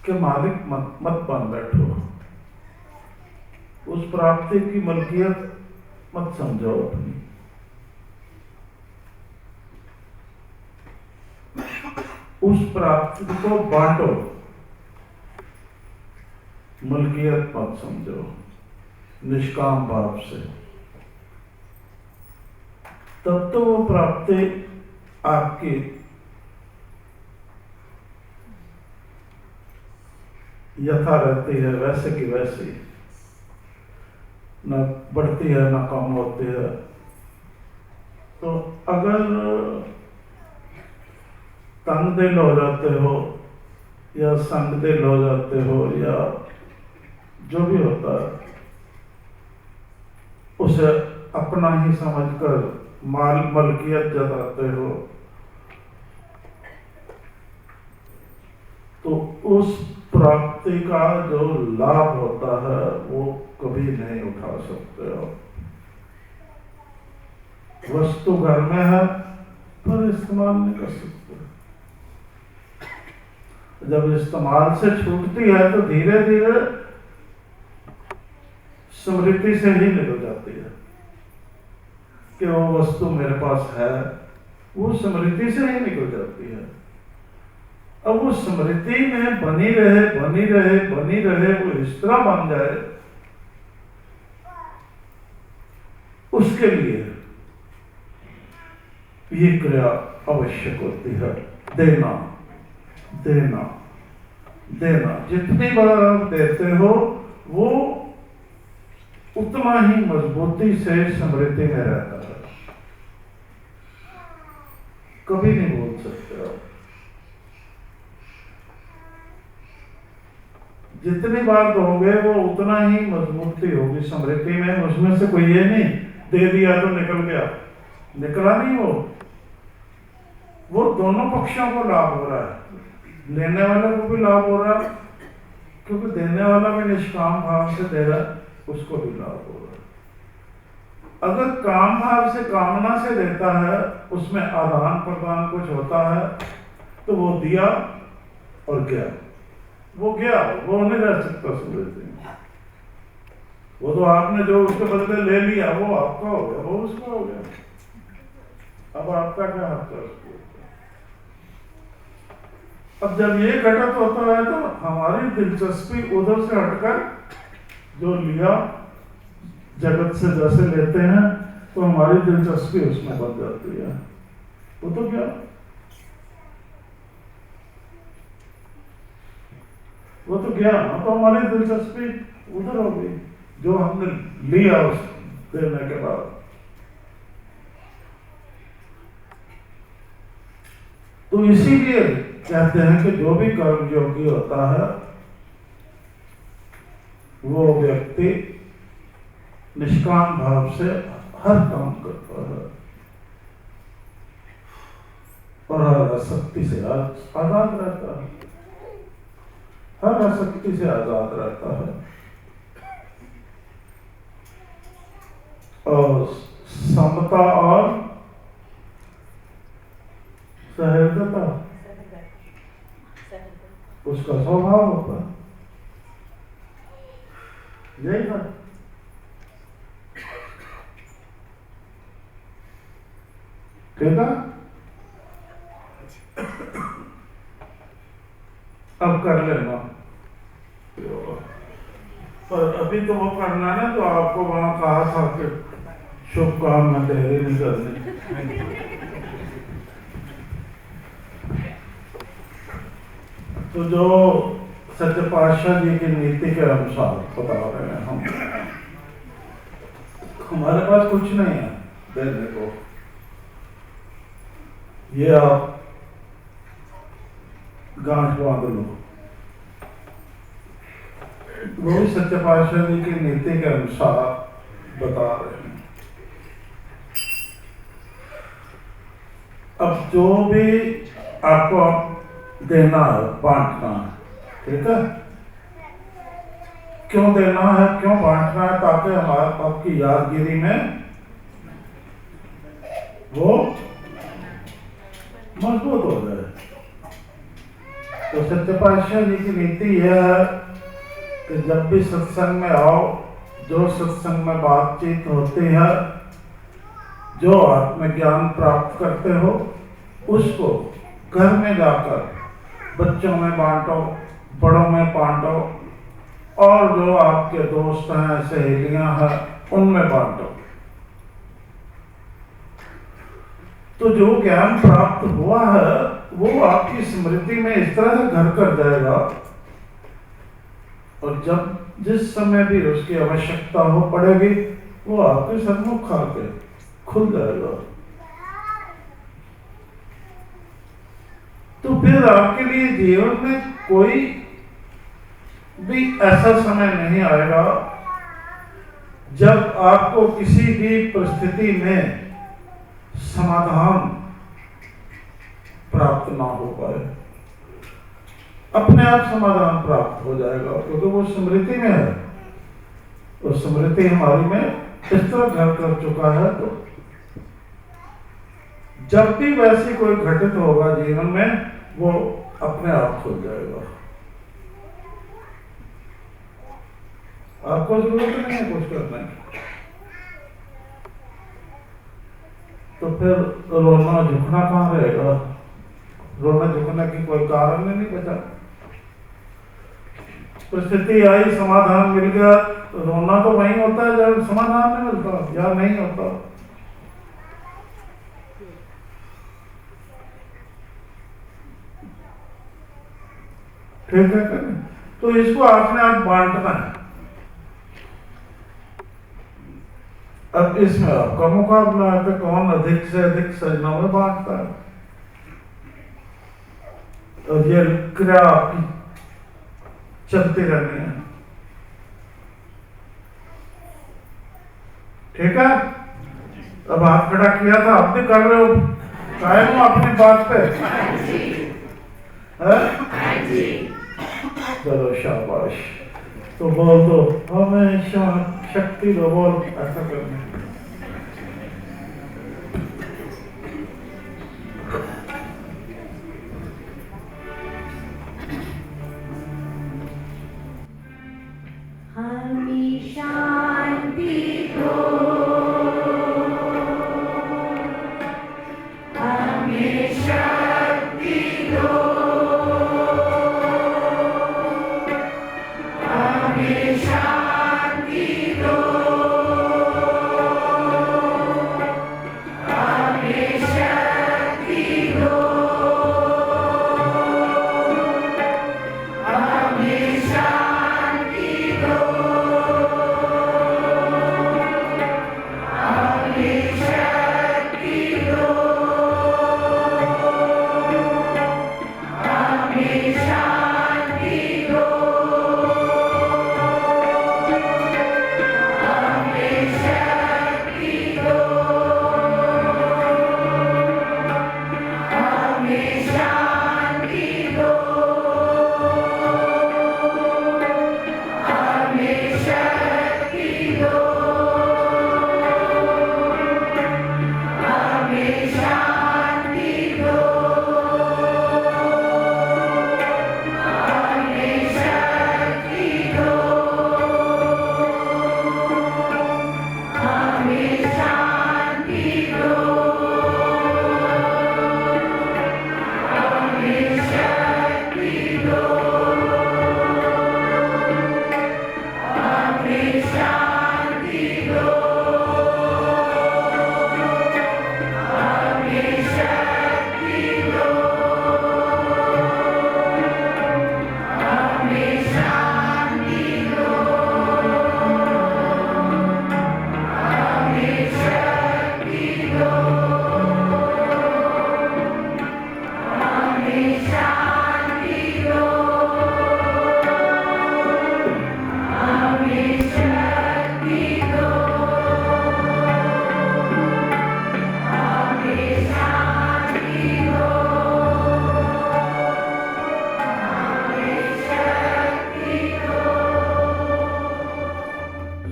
के मालिक मत बन बैठो। उस प्राप्ति की मलकियत मत समझो अपनी। उस प्राप्ति को बांटो, मलकियत मत समझो, निष्काम भाव से। तब तो वो प्राप्ति आपकी यथा रहती है, वैसे की वैसी, न बढ़ती है न कम होती है। तो अगर तंग दिल हो जाते हो या संग दिल हो जाते हो या जो भी होता है, उसे अपना ही समझकर मलकियत जताते हो, तो उस प्राप्ति का जो लाभ होता है वो कभी नहीं उठा सकते हो। वस्तु घर में है पर इस्तेमाल नहीं कर सकते। जब इस्तेमाल से छूटती है तो धीरे धीरे स्मृति से ही निकल जाती है कि वो वस्तु मेरे पास है, वो स्मृति से ही निकल जाती है। अब वो स्मृति में बनी रहे बनी रहे बनी रहे, वो इस तरह बन जाए, उसके लिए ये क्रिया आवश्यक होती है। देना देना देना, जितनी बार आप देते हो वो उतना ही मजबूती से स्मृति में रहता है, कभी नहीं भूल सकते आप। जितनी बार दोगे वो उतना ही मजबूती होगी स्मृति में। उसमें से कोई ये नहीं दे दिया तो निकल गया, निकला नहीं वो दोनों पक्षों को लाभ हो रहा है। लेने वाले को भी लाभ हो रहा है क्योंकि देने वाला भी निष्काम भाव से दे रहा है, उसको भी लाभ हो रहा है। अगर काम भाव से कामना से देता है, उसमें आदान प्रदान कुछ होता है, तो वो दिया और गया, वो गया, वो नहीं रह सकता स्मृति में। वो तो आपने जो उसके बदले ले लिया वो आपका हो गया, वो उसका हो गया। अब आपका क्या हक है उसके ऊपर? अब जब ये घटित होता है तो हमारी दिलचस्पी उधर से हटकर जो लिया जगत से जैसे लेते हैं, तो हमारी दिलचस्पी उसमें बन जाती है। वो तो क्या, वो तो गया ना, तो हमारी दिलचस्पी उधर हो गई जो हमने लिया उस देने के बाद। तो इसीलिए कहते हैं कि जो भी कर्म योगी होता है वो व्यक्ति निष्काम भाव से हर काम करता है और हर आसक्ति से आजाद रहता है, हर आसक्ति से आजाद रहता है। और समता और सहृदयता उसका स्वभाव होता है। यही ना, ठीक है। अब कर लेना, पर अभी तो वो करना ना जो आपको वहां कहा था कि शुभकामना देरी नहीं करनी। तो जो सच्चे पातशाह जी की नीति के अनुसार बता रहे हैं हम, हमारे पास कुछ नहीं है देने को। ये आप गांठ बांध लो, वो भी सच्चे पातशाह जी की नीति के अनुसार बता रहे हैं। अब जो भी आपको देना है, बांटना है, ठीक है। क्यों देना है, क्यों बांटना है? ताकि हमारा आपकी यादगिरी में वो मजबूत हो जाए। तो सच्चे पातशाह जी की नीति यह है कि जब भी सत्संग में आओ, जो सत्संग में बातचीत होती है, जो आत्मज्ञान प्राप्त करते हो, उसको घर में जाकर बच्चों में बांटो, बड़ों में बांटो, और जो आपके दोस्त हैं, सहेलियां हैं, उनमें बांटो। तो जो ज्ञान प्राप्त हुआ है वो आपकी स्मृति में इस तरह से घर कर जाएगा, और जब जिस समय भी उसकी आवश्यकता हो पड़ेगी वो आपके सन्मुख आके खुल जाएगा। तो फिर आपके लिए जीवन में कोई भी ऐसा समय नहीं आएगा जब आपको किसी भी परिस्थिति में समाधान प्राप्त ना हो पाए। अपने आप समाधान प्राप्त हो जाएगा क्योंकि वो स्मृति में है, और स्मृति हमारी में इस तरह घर कर चुका है। तो जब भी वैसी कोई घटित होगा जीवन में, वो अपने आप खुल जाएगा। आपको जरूरत नहीं है कुछ करने की। तो फिर रोना झुकना कहाँ रहेगा? रोना झुकने की कोई कारण नहीं बचा। परिस्थिति आई, समाधान मिल गया, रोना तो वही होता है जब समाधान नहीं मिलता या नहीं होता। ठीक है क्या? तो इसको अपने आप बांटना है। अब इसमें आपका मुकाबला है कि कौन अधिक से अधिक सजना में बांटता है। और ये क्रिया आपकी चलती रहनी है। ठीक है, अब हाथ खड़ा किया था, आप भी कर रहे हो, कायम हो अपनी बात पे। चलो शाबाश। तो बोल दो हमेशा शक्ति दो, बोल ऐसा करने। हमें शांति दो, हमें शक्ति दो, हमें शांति दो, हमें शक्ति दो, हमें शांति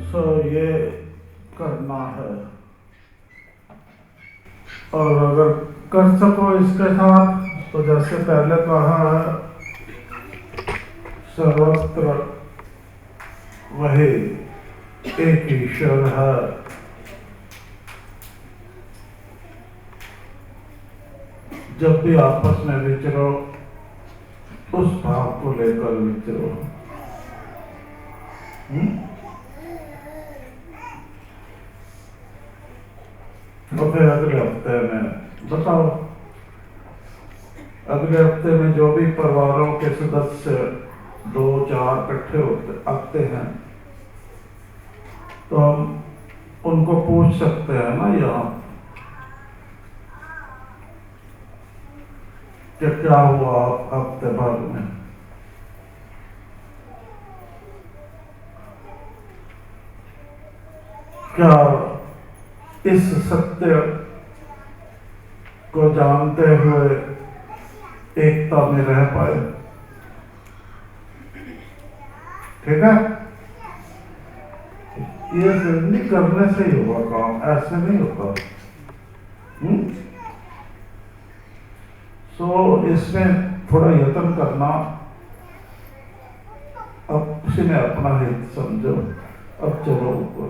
दो, ये करना है। और अगर कर सको इसके साथ तो जैसे पहले कहा है, सर्वत्र वही एक ईश्वर है। जब भी आपस में विचरो उस भाव को लेकर विचरो। और फिर अगले हफ्ते में बताओ, अगले हफ्ते में जो भी परिवारों के सदस्य 2-4 इकट्ठे आते हैं तो हम उनको पूछ सकते हैं ना यहाँ कि क्या हुआ हफ्ते भर में। क्या इस सत्य को जानते हुए एकता में रह पाए। ठीक है, ये जिंदगी करने से ही होगा काम, ऐसे नहीं होता। सो इसमें थोड़ा यत्न करना, अब किसी ने अपना हित समझो। अब चलो ऊपर।